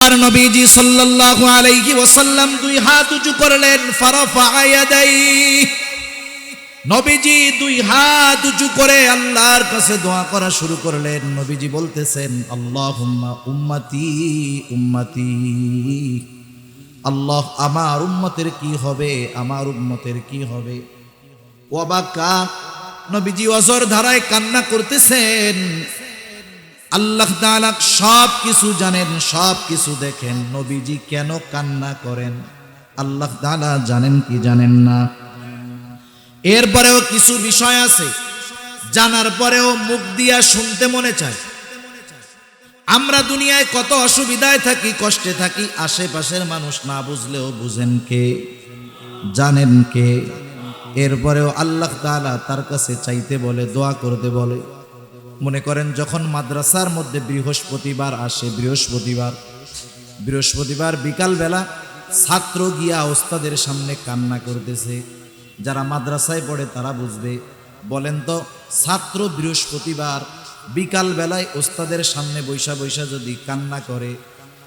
আর নবীজি সাল্লাল্লাহু আলাইহি ওয়াসাল্লাম দুই হাত উঁচু করলেন, ফারাফা ইয়াদাইহি। নবীজি দুই হাত উঁচু করে আল্লাহর কাছে দোয়া করা শুরু করলেন। নবীজি বলতেছেন, আল্লাহুম্মা উম্মতি উম্মতি, আল্লাহ আমার উম্মতের কি হবে, আমার উম্মতের কি হবে। ওয়াবাকা, নবীজি অঝর ধারায় কান্না করতেছেন। আল্লাহ তাআলা সব কিছু জানেন, সব কিছু দেখেন। নবীজি কেন কান্না করেন আল্লাহ তাআলা জানেন কি জানেন না? এরপরেও কিছু বিষয় আছে জানার পরেও মুখ দিয়া শুনতে মনে চায়। আমরা দুনিয়ায় কত অসুবিধায় থাকি, কষ্টে থাকি, আশেপাশের মানুষ না বুঝলেও বুঝেন কে, জানেন কে। এরপরেও আল্লাহ তাআলা তার কাছে চাইতে বলে, দোয়া করতে বলে। মনে করেন যখন মাদ্রাসার মধ্যে বৃহস্পতিবার আসে, বৃহস্পতিবার বিকালবেলা ছাত্র গিয়া ওস্তাদের সামনে কান্না করতেছে। যারা মাদ্রাসায় পড়ে তারা বুঝবে। বলেন তো, ছাত্র বৃহস্পতিবার বিকাল বেলায় ওস্তাদের সামনে বৈশা বৈশা যদি কান্না করে,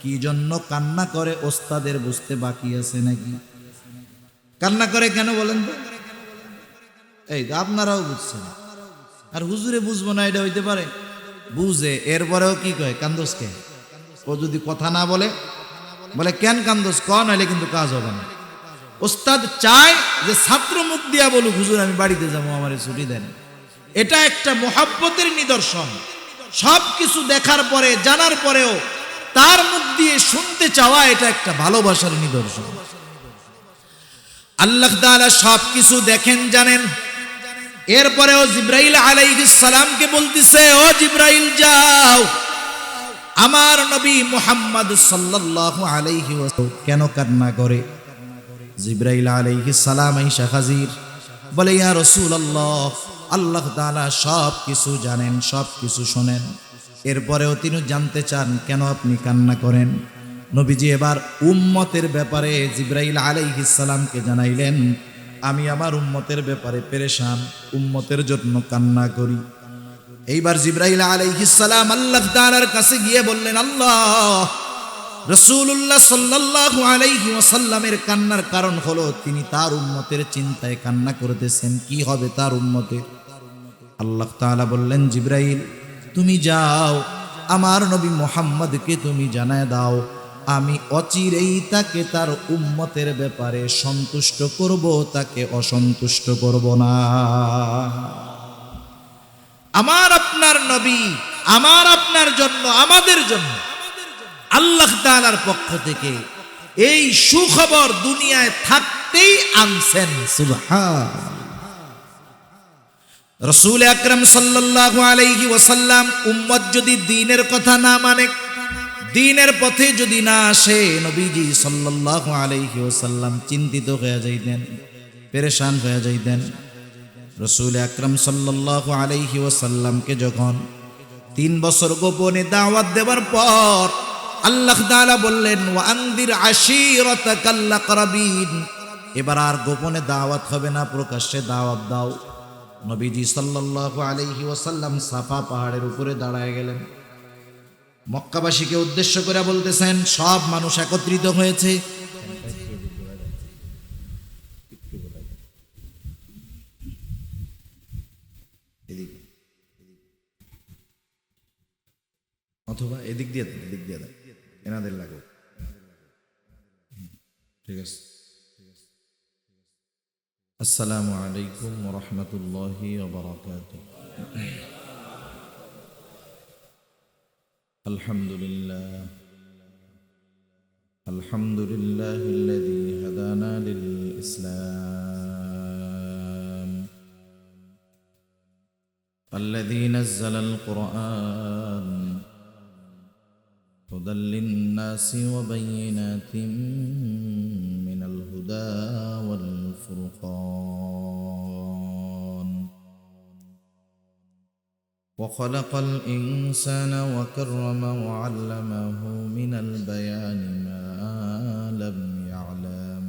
কি জন্য কান্না করে ওস্তাদের বুঝতে বাকি আছে নাকি? কান্না করে কেন বলেন তো? এই আপনারাও বুঝছেন, আর হুজুরে বুঝবো না এটা হইতে পারে? বুঝে, এরপরেও কি কয়, কান্দোস কে? ও যদি কথা না বলে, বলে কেন কান্দোস, ক, নাইলে কিন্তু কাজ হবে না। ওস্তাদ চায় যে ছাত্র মুখ দিয়া বলুক, হুজুর আমি বাড়িতে যাবো, আমার ছুটি দেন। এটা একটা মোহাব্বতের নিদর্শন। সব কিছু দেখার পরে, জানার পরেও তার মুখ দিয়ে শুনতে চাওয়া, এটা একটা ভালোবাসার নিদর্শন। আল্লাহ তাআলা সব কিছু দেখেন, জানেন। এরপরেও জিব্রাইল আলাইহিস সালামকে বলতেছে, ও জিব্রাইল যাও, আমার নবী মুহাম্মদ সাল্লাল্লাহু আলাইহি ওয়াসাল্লাম কেন কান্না করে? জিব্রাইল আলাইহিস সালাম আইসা হাজির, বলে, ইয়া রাসূলুল্লাহ, আল্লাহ তাআলা সব কিছু জানেন, সব কিছু শোনেন। এরপরেও তিনি জানতে চান কেন আপনি কান্না করেন। নবীজি এবার উম্মতের ব্যাপারে জিব্রাইল আলাইহিস সালামকে জানাইলেন, আমি আমার উম্মতের ব্যাপারে পেরেশান, উম্মতের জন্য কান্না করি। এইবার জিব্রাইল আলাইহিস সালাম আল্লাহ তাআলার কাছে গিয়ে বললেন, আল্লাহ, রাসূলুল্লাহ সাল্লাল্লাহু আলাইহি ওয়াসাল্লামের কান্নার কারণ হলো তিনি তার উম্মতের চিন্তায় কান্না করতেছেন, কি হবে তার উম্মতের। আল্লাহ তাআলা বললেন, জিব্রাইল তুমি যাও, আমার নবী মুহাম্মদকে তুমি জানায় দাও, আমি অচিরেই তাকে তার উম্মতের ব্যাপারে সন্তুষ্ট করব, তাকে অসন্তুষ্ট করব না। আমার আপনার নবী, আমার আপনার জন্য, আমাদের জন্য আল্লাহ তাআলার পক্ষ থেকে এই সুখবর দুনিয়ায় থাকতেই আনছেন। সুবহান। রাসূল আকরাম সাল্লাল্লাহু আলাইহি ওয়াসাল্লাম উম্মত যদি দ্বীনের কথা না মানে, দ্বীনের পথে যদি না আসে, নবীজি সাল্লাল্লাহু আলাইহি ওয়াসাল্লাম চিন্তিত হয়ে যাইতেন, পেরেশান হয়ে যাইতেন। রাসূল আকরাম সাল্লাল্লাহু আলাইহি ওয়াসাল্লামকে যখন 3 বছর গোপনে দাওয়াত দেওয়ার পর আল্লাহ তাআলা বললেন, ওয়া আনদির আশীরাতাকাল আকরাবিন, এবার আর গোপনে দাওয়াত হবে না, প্রকাশ্যে দাওয়াত দাও। নবীজি সাল্লাল্লাহু আলাইহি ওয়াসাল্লাম সাফা পাহাড়ের উপরে দাঁড়ায় গেলেন। মক্কাবাসীকে উদ্দেশ্য করে বলতেছেন, সব মানুষ একত্রিত হয়েছে। অথবা এদিক দিয়ে দেন, এদিক দিয়ে দেন, এনাদের লাগো। ঠিক আছে। আসসালামু আলাইকুম ওয়া রাহমাতুল্লাহি ওয়া বারাকাতুহু। আলহামদুলিল্লাহ, আলহামদুলিল্লাহিল্লাযী হাদানা লিল ইসলাম, আল্লাযী নাযালাল কুরআন হুদাল লিন-নাসি ওয়া বায়িনাতিন মিনাল হুদা ওয়াল ফুরকান, ওয়া খালাকাল ইনসানা ওয়া কাররামা ওয়া 'আল্লামাহু মিনাল বায়ানি মা লাম ইয়া'লাম,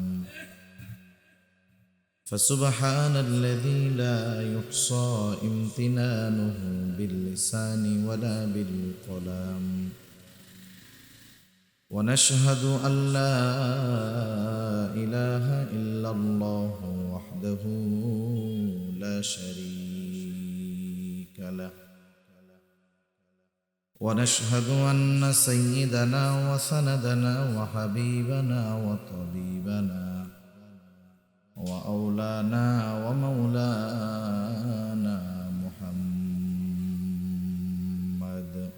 ফাসুবহানাল্লাযী লা ইহসা ইমতিনানুহু বিল লিসানি ওয়ালা বিল কলাম, ونشهد أن لا إله إلا الله وحده لا شريك له ونشهد أن سيدنا وسندنا وحبيبنا وطبيبنا وأولانا ومولانا محمد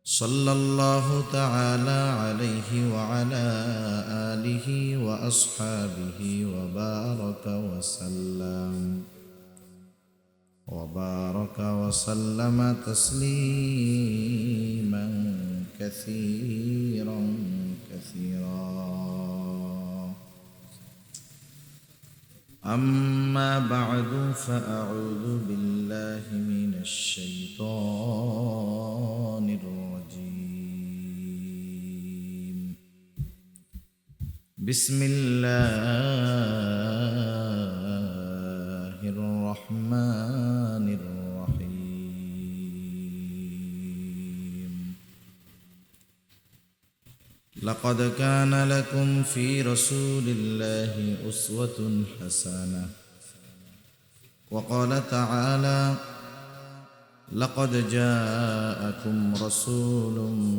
صلى الله تعالى عليه وعلى آله وأصحابه وبارك وسلم تسليما كثيرا أما بعد فأعوذ بالله من الشيطان الرجيم بسم الله الرحمن الرحيم لقد كان لكم في رسول الله أسوة حسنة وقال تعالى لقد جاءكم رسول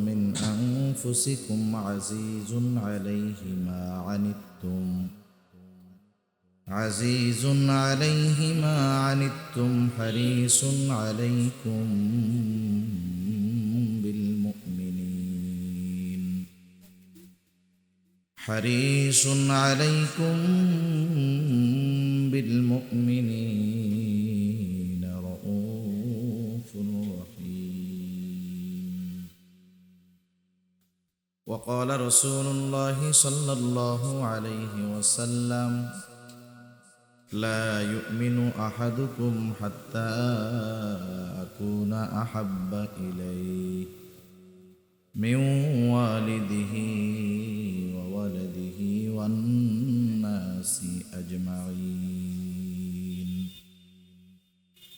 من أنفسكم عزيز عليه ما عنتم حريص عليكم بالمؤمنين رؤوف رحيم وقال رسول الله صلى الله عليه وسلم لا يؤمن أحدكم حتى أكون أحب إليه من والده وولده والناس أجمعين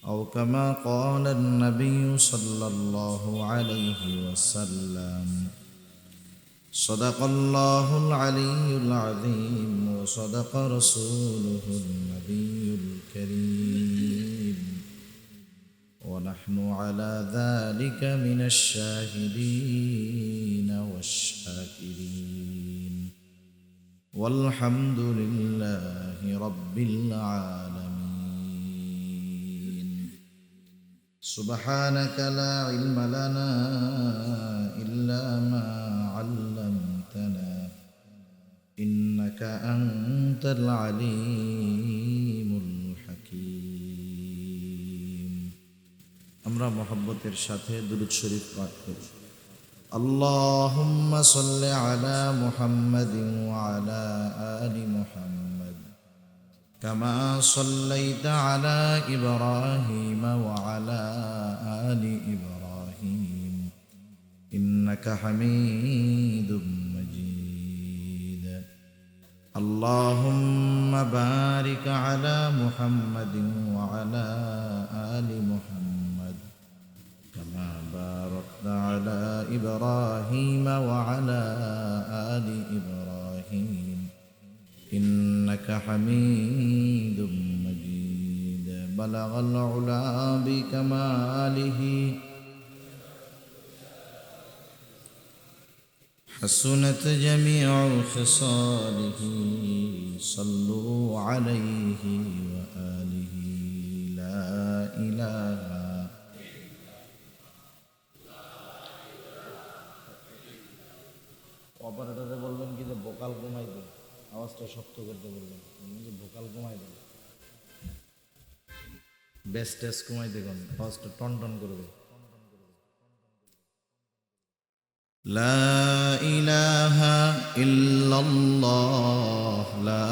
أو كما قال النبي صلى الله عليه وسلم صدق الله العلي العظيم وصدق رسوله النبي الكريم ونحن على ذلك من الشاهدين والشاكرين والحمد لله رب العالمين سبحانك لا علم لنا إلا ما علمتنا إنك أنت العليم الحكيم আমরা মহব্বতের সাথে দুরূদ শরীফ পাঠ করি اللهم صل على محمد وعلى آل محمد كما صليت على إبراهيم وعلى آل إبراهيم إنك حميد مجيد اللهم بارك على محمد وعلى آل محمد كما باركت على إبراهيم وعلى آل إبراهيم إنك حميد مجيد بلغ العلا بكماله حسنت جميع خصاله صلوا عليه وآله لا إله অপারেটরে বলবেন কি যে ভোকাল কমাই দেন আওয়াজটা শক্ত করতে বলবেন যে ভোকাল কমাই দেন বেস টেস্ট কমাই দেখুন আওয়াজটা টন টন করবে লা ইলাহা ইল্লাল্লাহ লা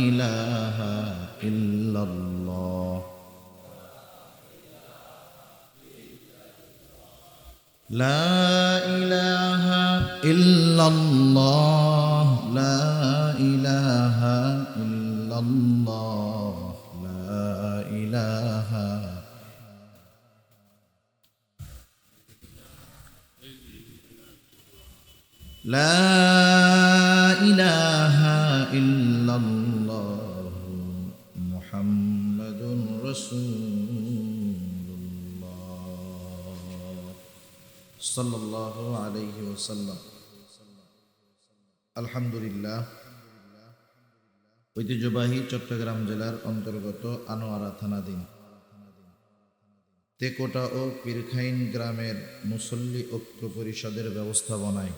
ইলাহা ইল্লাল্লাহ لا إله إلا الله لا إله إلا الله لا إله লা ইলাহা ইল্লাল্লাহ মুহাম্মাদুর রাসূলুল্লাহ সাল্লাল্লাহু আলাইহি ওয়াসাল্লাম। আলহামদুলিল্লাহ, ঐতিহ্যবাহী চট্টগ্রাম জেলার অন্তর্গত আনোয়ারা থানাধীন তেকোটা ও পীরখাইন গ্রামের মুসল্লি ঐক্য পরিষদের ব্যবস্থাপনায়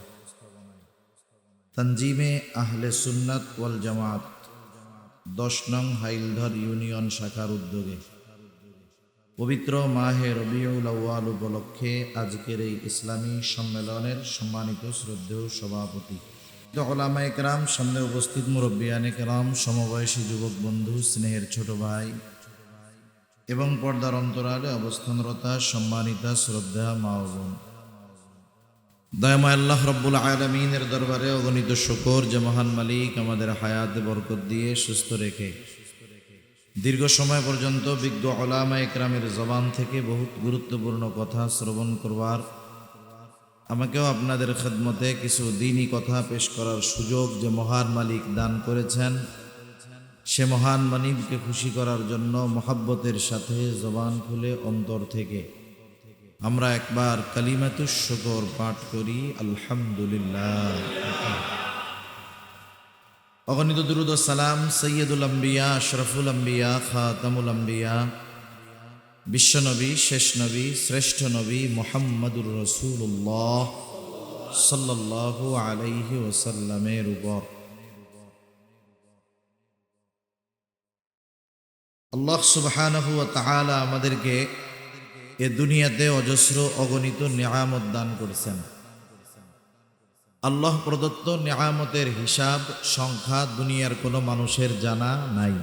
তানজিমে আহলে সুন্নাত ওয়াল জামাত 10 নং হাইলধর ইউনিয়ন শাখার উদ্যোগে পবিত্র মাহে রবিউল আউয়াল উপলক্ষে আজকের এই ইসলামী সম্মেলনের সম্মানিত শ্রদ্ধেয় সভাপতি উলামায়ে কেরাম, সামনে উপস্থিত মুরব্বিয়ানে কেরাম, সমবয়সী যুবক বন্ধু, স্নেহের ছোট ভাই এবং পর্দার অন্তরালে অবস্থানরতা সম্মানিতা শ্রদ্ধা মা ও বোন, দয়াময় আল্লাহ রব্বুল আলামিনের দরবারে অগণিত শুকর যে মহান মালিক আমাদের হায়াতে বরকত দিয়ে সুস্থ রেখে দীর্ঘ সময় পর্যন্ত বিজ্ঞ উলামায়ে কেরামের জবান থেকে বহুত গুরুত্বপূর্ণ কথা শ্রবণ করবার, আমাকেও আপনাদের খেদমতে কিছু দ্বীনি কথা পেশ করার সুযোগ যে মহান মালিক দান করেছেন, সে মহান মালিককে খুশি করার জন্য মহাব্বতের সাথে জবান খুলে অন্তর থেকে আমরা একবার কালিমাতুশ শুকর পাঠ করি, আলহামদুলিল্লাহ। অগণিত দুরূদ ও সালাম সৈয়দুল আম্বিয়া, আশরাফুল আম্বিয়া, খাতামুল আম্বিয়া, বিশ্বনবী, শেষ নবী, শ্রেষ্ঠ নবী মুহাম্মাদুর রাসূলুল্লাহ সাল্লাল্লাহু আলাইহি ওয়াসাল্লামের উপর আল্লাহ সুবহানাহু ওয়া তাআলা আমাদেরকে এ দুনিয়াতে অজস্র অগণিত নিয়ামত দান করেছেন। আল্লাহ প্রদত্ত নিয়ামতের হিসাব সংখ্যা দুনিয়ার কোনো মানুষের জানা নাই।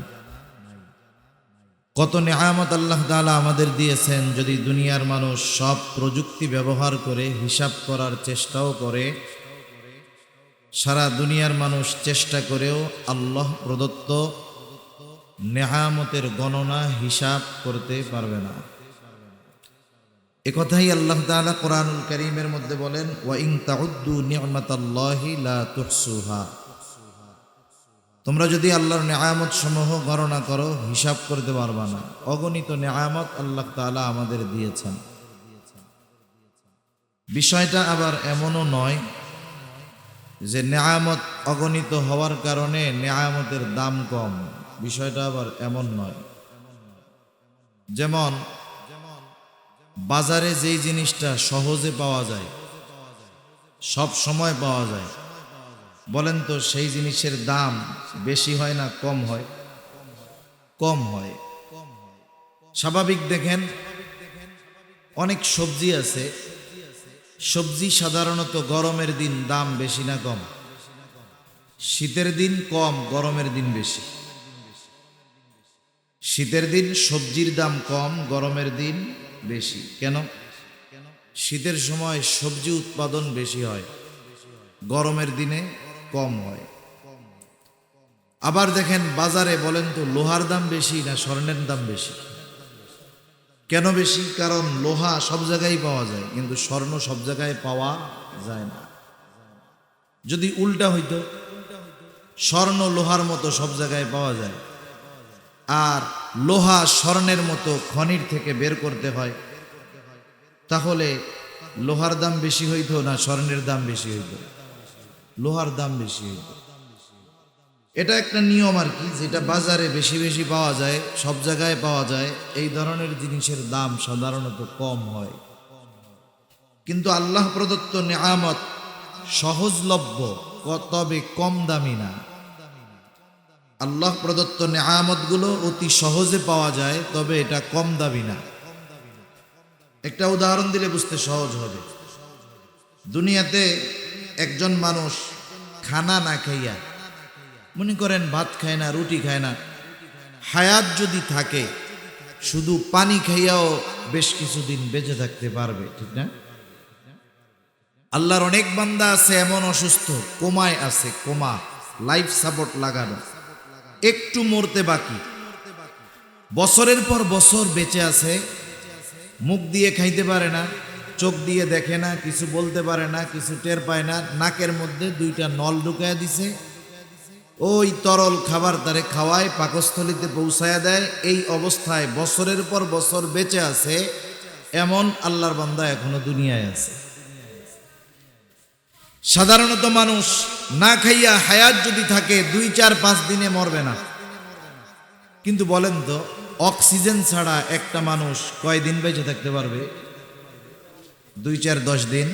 কত নিয়ামত আল্লাহ তাআলা আমাদের দিয়েছেন, যদি দুনিয়ার মানুষ সব প্রযুক্তি ব্যবহার করে হিসাব করার চেষ্টাও করে, সারা দুনিয়ার মানুষ চেষ্টা করেও আল্লাহ প্রদত্ত নিয়ামতের গণনা হিসাব করতে পারবে না। একথাই আল্লাহ তাআলা কোরআনুল কারীমের মধ্যে বলেন, ওয়া ইন তাউদ্দু নি'মাতাল্লাহি লা তুহসুহা, তোমরা যদি আল্লাহর নিয়ামত সমূহ গণনা করো হিসাব করতে পারবা না। অগণিত নিয়ামত আল্লাহ তাআলা আমাদের দিয়েছেন। বিষয়টা আবার এমনও নয় যে নিয়ামত অগণিত হওয়ার কারণে নিয়ামতের দাম কম, বিষয়টা আবার এমন নয়। যেমন বাজারে যেই জিনিসটা সহজে পাওয়া যায়, সব সময় পাওয়া যায়, বলেন তো সেই জিনিসের দাম বেশি হয় না কম হয়? কম হয়। স্বাভাবিক দেখেন, অনেক সবজি আছে, সবজি সাধারণত গরমের দিন দাম বেশি না কম? শীতের দিন কম, গরমের দিন বেশি। শীতের দিন সবজির দাম কম, গরমের দিন বেশি। কেন? শীতের সময় সবজি উৎপাদন বেশি হয়, গরমের দিনে কম হয়। আবার দেখেন বাজারে, বলেন তো লোহার দাম বেশি না স্বর্ণের দাম বেশি? কেন বেশি? কারণ লোহা সব জায়গায় পাওয়া যায়, কিন্তু স্বর্ণ সব জায়গায় পাওয়া যায় না। যদি উল্টা হইতো, স্বর্ণ লোহার মতো সব জায়গায় পাওয়া যায়, আর লোহা স্বর্ণের মতো খনির থেকে বের করতে হয়, তাহলে লোহার দাম বেশি হইতো না স্বর্ণের দাম বেশি হইতো? লোহার দাম বেশি হইতো। এটা একটা নিয়ম আর কি, যেটা বাজারে বেশি বেশি পাওয়া যায়, সব জায়গায় পাওয়া যায়, এই ধরনের জিনিসের দাম সাধারণত কম হয়। কিন্তু আল্লাহ প্রদত্ত নিয়ামত সহজলভ্য, তবে কম দামি না। আল্লাহ প্রদত্ত নিয়ামতগুলো অতি সহজে পাওয়া যায়, তবে এটা কম দামি না। একটা উদাহরণ দিলে বুঝতে সহজ হবে। দুনিয়াতে একজন মানুষ খানা না খাইয়া, মনে করেন ভাত খায় না, রুটি খায় না, হায়াত যদি থাকে, শুধু পানি খাইয়াও বেশ কিছুদিন বেঁচে থাকতে পারবে, ঠিক না? আল্লাহর অনেক বান্দা আছে এমন অসুস্থ, কোমায় আছে, কোমা, লাইফ সাপোর্ট লাগানো, একটু মরতে বাকি, বছরের পর বছর বেঁচে আছে, মুখ দিয়ে খাইতে পারে না, চোখ দিয়ে দেখে না, কিছু বলতে পারে না, কিছু টের পায় না, নাকের মধ্যে দুইটা নল ঢুকায়া দিছে, ওই তরল খাবার তারে খাওয়ায়, পাকস্থলিতে পৌঁছায়া দেয়। এই অবস্থায় বছরের পর বছর বেঁচে আছে, এমন আল্লাহর বান্দা এখনো দুনিয়ায় আছে। সাধারণত মানুষ না খাইয়া হায়াত যদি থাকে 2-4-5 দিনে মরবে না, কিন্তু বলেন তো অক্সিজেন ছাড়া একটা মানুষ কয়দিন বেঁচে থাকতে পারবে? 2-4-10 দিন,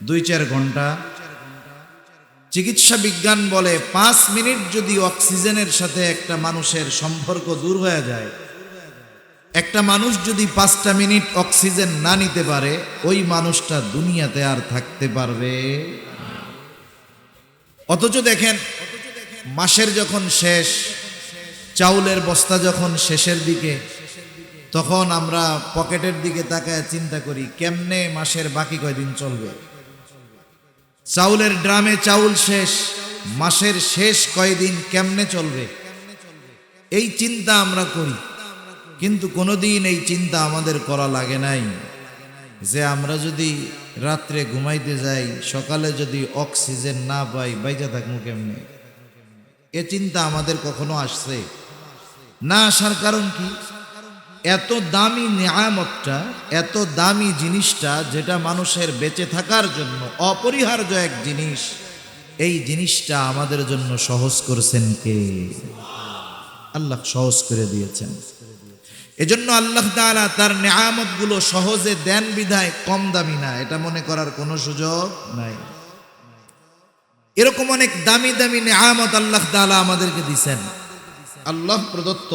2-4 ঘন্টা। চিকিৎসা বিজ্ঞান বলে 5 মিনিট যদি অক্সিজেনের সাথে একটা মানুষের সম্পর্ক দূর হয়ে যায়, একটা মানুষ যদি 5টা মিনিট অক্সিজেন না নিতে পারে, ওই মানুষটা দুনিয়াতে আর থাকতে পারবে। অথচ দেখেন মাসের যখন শেষ, চাউলের বস্তা যখন শেষের দিকে, তখন আমরা পকেটের দিকে তাকায় চিন্তা করি কেমনে মাসের বাকি কয়দিন চলবে। চাউলের ড্রামে চাউল শেষ, মাসের শেষ কয়দিন কেমনে চলবে, এই চিন্তা আমরা করি। কিন্তু কোনোদিন এই চিন্তা আমাদের করা লাগে নাই যে আমরা যদি রাত্রে ঘুমাইতে যাই, সকালে যদি অক্সিজেন না পাই, বাইচা থাকবো কেমনে। এ চিন্তা আমাদের কখনো আসছে না। আসার কারণ কি? এত দামি নেয়ামতটা, এত দামি জিনিসটা, যেটা মানুষের বেঁচে থাকার জন্য অপরিহার্য এক জিনিস, এই জিনিসটা আমাদের জন্য সহজ করেছেন কে? আল্লাহ সহজ করে দিয়েছেন। এজন্য আল্লাহ তাআলা তার নেয়ামতগুলো সহজে দেন বিধায় কম দামি না, এটা মনে করার কোনো সুযোগ নাই। এরকম অনেক দামি দামি নেয়ামত আল্লাহ তাআলা আমাদেরকে দিয়েছেন। আল্লাহ প্রদত্ত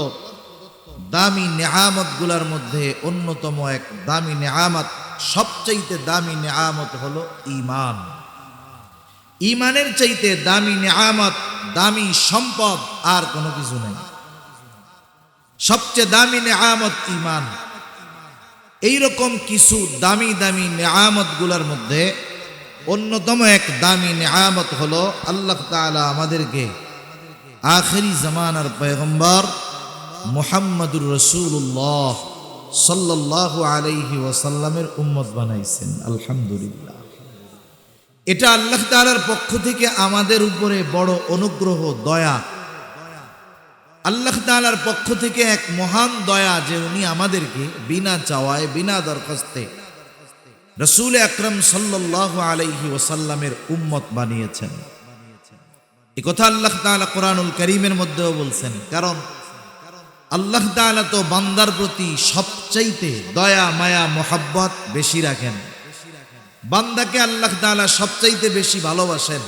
দামি নেয়ামতগুলোর মধ্যে অন্যতম এক দামি নেয়ামত, সবচাইতে দামি নেয়ামত হলো ঈমান। ঈমানের চাইতে দামি নেয়ামত, দামি সম্পদ আর কোনো কিছু নাই। সবচেয়ে দামি নেয়ামত ঈমান। এইরকম কিছু দামি দামি নেয়ামতগুলোর মধ্যে অন্যতম এক দামি নেয়ামত হলো আল্লাহ তাআলা আমাদেরকে আখিরি জামানার পয়গম্বর মুহাম্মদুর রাসূলুল্লাহ সাল্লাল্লাহু আলাইহি ওয়াসাল্লামের উম্মত বানাইছেন। আলহামদুলিল্লাহ, এটা আল্লাহ তাআলার পক্ষ থেকে আমাদের উপরে বড় অনুগ্রহ, দয়া। আল্লাহ তাআলার পক্ষ থেকে এক মহান দয়া যে উনি আমাদেরকে বিনা চাওয়ায়, বিনা দরখাস্তে রাসূল আকরাম সাল্লাল্লাহু আলাইহি ওয়াসাল্লামের উম্মত বানিয়েছেন। এই কথা আল্লাহ তাআলা কোরআনুল কারীমের মধ্যেও বলছেন। কারণ আল্লাহ তাআলা তো বান্দার প্রতি সবচাইতে দয়া, মায়া, মোহাব্বত বেশি রাখেন। বান্দাকে আল্লাহ তাআলা সবচাইতে বেশি ভালোবাসেন।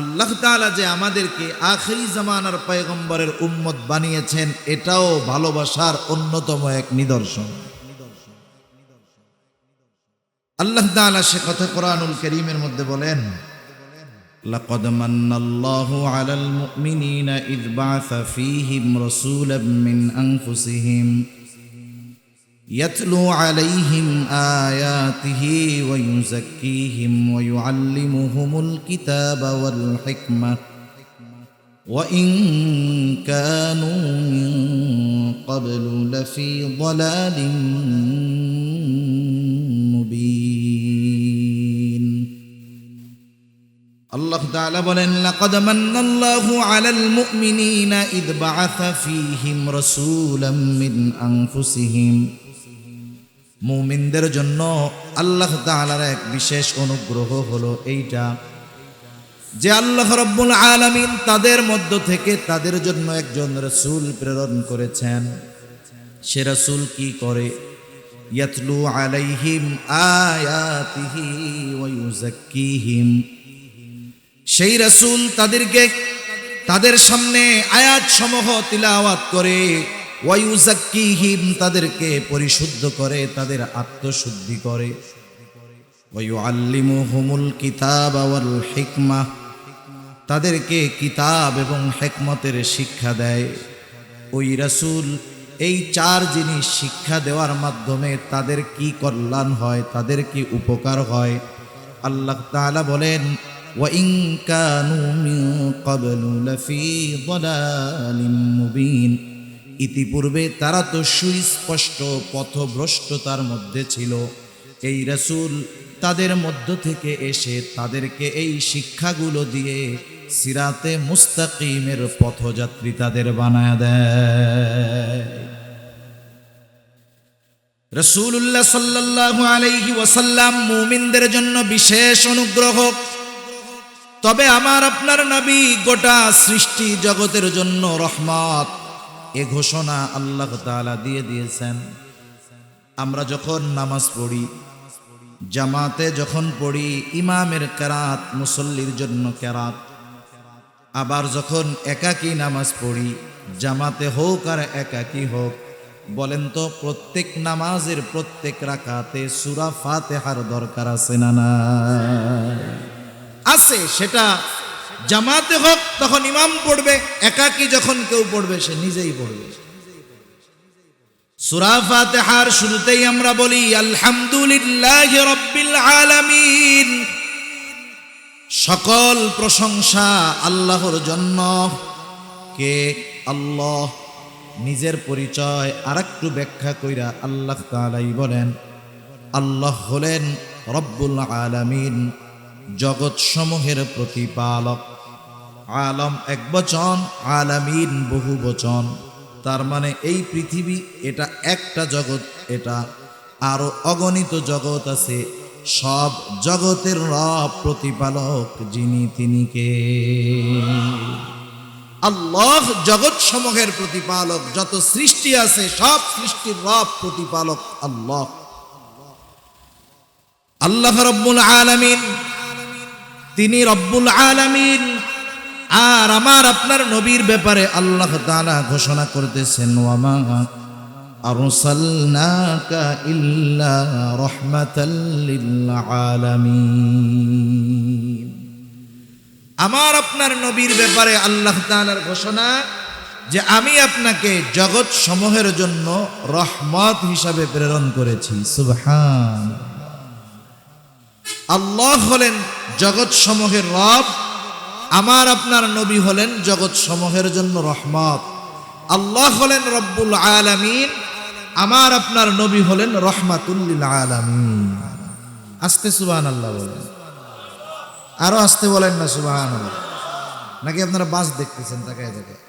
আল্লাহ তাআলা যে আমাদেরকে আখিরি জামানার পয়গম্বরের উম্মত বানিয়েছেন, এটাও ভালোবাসার অন্যতম এক নিদর্শন। আল্লাহ তাআলা সে কথা কোরআনুল কারীমের মধ্যে বলেন, লাকাদ মান্নাল্লাহু আলাল মুমিনিনা ইয বা'আসা ফীহিম রাসূলাম মিন আনফুসিহিম ইয়াতলু আলাইহিম আয়াতিহি ওয়া ইউযাক্কিহিম ওয়া ইউআল্লিমুহুমুল কিতাবা ওয়াল হিকমাহ ওয়া ইন কানু মিন ক্বাবলু লাফী যালালিন মুবিন। আল্লাহ তাআলা বলেন, লাকাদ মান্নাল্লাহু আলাল মুমিনিনা ইয বা'আসা ফীহিম রাসূলাম মিন আনফুসিহিম। মুমিনদের জন্য আল্লাহ তাআলার এক বিশেষ অনুগ্রহ হলো এইটা যে আল্লাহ রাব্বুল আলামিন তাদের মধ্য থেকে তাদের জন্য একজন রাসূল প্রেরণ করেছেন। সে রাসূল কি করে? ইয়াতলু আলাইহিম আয়াতিহি ওয়া ইউযাক্কিহিম। সেই রাসূল তাদেরকে তাদের সামনে আয়াত সমূহ তিলাওয়াত করে, ওয়া ইউযাক্কিহিম তাদেরকে পরিশুদ্ধ করে, তাদের আত্মশুদ্ধি করে, ওয়া ইউআল্লিমুহুমুল কিতাবা ওয়াল হিকমাহ তাদেরকে কিতাব এবং হিকমতের শিক্ষা দেয়। ওই রাসূল এই 4 জিনিস শিক্ষা দেওয়ার মাধ্যমে তাদের কি কল্যাণ হয়, তাদের কি উপকার হয়। আল্লাহ তাআলা বলেন, ওয়া ইন কানু মিন ক্বাবলু লাফী যালালিন মুবিন। ইতিপূর্বে তারা তো সুস্পষ্ট পথভ্রষ্টতার মধ্যে ছিল, এই রাসূল তাদের মধ্য থেকে এসে তাদেরকে এই শিক্ষাগুলো দিয়ে সিরাতে মুস্তাকিমের পথযাত্রী তাদের বানায় দেয়। রাসূলুল্লাহ সাল্লাল্লাহু আলাইহি ওয়াসাল্লাম মুমিনদের জন্য বিশেষ অনুগ্রহ, তবে আমার আপনার নবী গোটা সৃষ্টি জগতের জন্য রহমত। এ ঘোষণা আল্লাহ তাআলা দিয়ে দিয়েছেন। আমরা যখন নামাজ পড়ি, জামাতে যখন পড়ি, ইমামের কেরাত, মুসল্লির জন্য কেরাত। আবার যখন একাকী নামাজ পড়ি, জামাতে হোক আর একাকী হোক, বলেন তো প্রত্যেক নামাজের প্রত্যেক রাকাতে সূরা ফাতিহার দরকার আছে না? না আছে। সেটা জামাতে হোক তখন ইমাম পড়বে, একাকী যখন কেউ পড়বে সে নিজেই পড়বে। সূরা ফাতিহার শুরুতেই আমরা বলি আলহামদুলিল্লাহি রাব্বিল আলামিন। সকল প্রশংসা আল্লাহর জন্য। কে? আল্লাহ। নিজের পরিচয় আরেকটু ব্যাখ্যা কইরা আল্লাহ তাআলাই বলেন আল্লাহ হলেন রব্বুল আলামিন, জগৎ সমূহের প্রতিপালক। আলম এক বচন, আলামিন বহু বচন। তার মানে এই পৃথিবী এটা একটা জগৎ, এটা আরো অগণিত জগৎ আছে। সব জগতের রব প্রতিপালক যিনি, তিনি কে? আল্লাহ জগৎ সমূহের প্রতিপালক। যত সৃষ্টি আছে সব সৃষ্টির রব প্রতিপালক আল্লাহ। আল্লাহ রব্বুল আলামিন, তিনি রব্বুল আলামিন। আর আমার আপনার নবীর ব্যাপারে আল্লাহ তাআলা ঘোষণা করতেছেন ওয়ামা আরসালনাকা ইল্লা রাহমাতাল লিল আলামিন। আমার আপনার নবীর ব্যাপারে আল্লাহ তাআলার ঘোষণা যে আমি আপনাকে জগৎ সমূহের জন্য রহমত হিসাবে প্রেরণ করেছি। সুবহান। আল্লাহ হলেন জগৎ সমূহের রব, আমার আপনার নবী হলেন জগৎ সমূহের জন্য রহমত। আল্লাহ হলেন রব্বুল আলামিন, আমার আপনার নবী হলেন রহমাতুল লিল আলামিন। আস্তে সুবহানাল্লাহ বলেন, আরো আস্তে বলেন না সুবহানাল্লাহ। নাকি আপনারা বাস দেখতেছেন তাকায় তাকায়?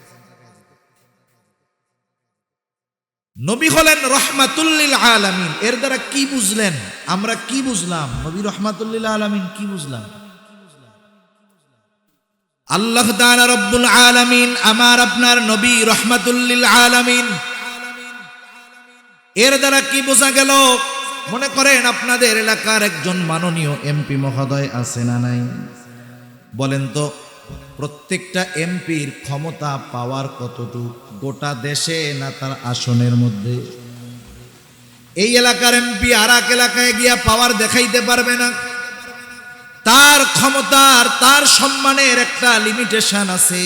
নবী হলেন রহমাতুল লিল আলামিন। এর দ্বারা কি বুঝলেন? আমরা কি বুঝলাম? নবী রহমাতুল লিল আলামিন কি বুঝলাম? আল্লাহ তাআলা রব্বুল আলামিন, আমার আপনার নবী রহমাতুল লিল আলামিন। এর দ্বারা কি বোঝা গেল? মনে করেন আপনাদের এলাকার একজন মাননীয় এমপি মহোদয় আছে না নাই? বলেন তো প্রত্যেকটা এমপির ক্ষমতা পাওয়ার কতটুকু? গোটা দেশে না তার আসনের মধ্যে? এই এলাকার এমপি আর এক এলাকায় গিয়া পাওয়ার দেখাইতে পারবে না। তার ক্ষমতার, তার সম্মানের একটা লিমিটেশন আছে।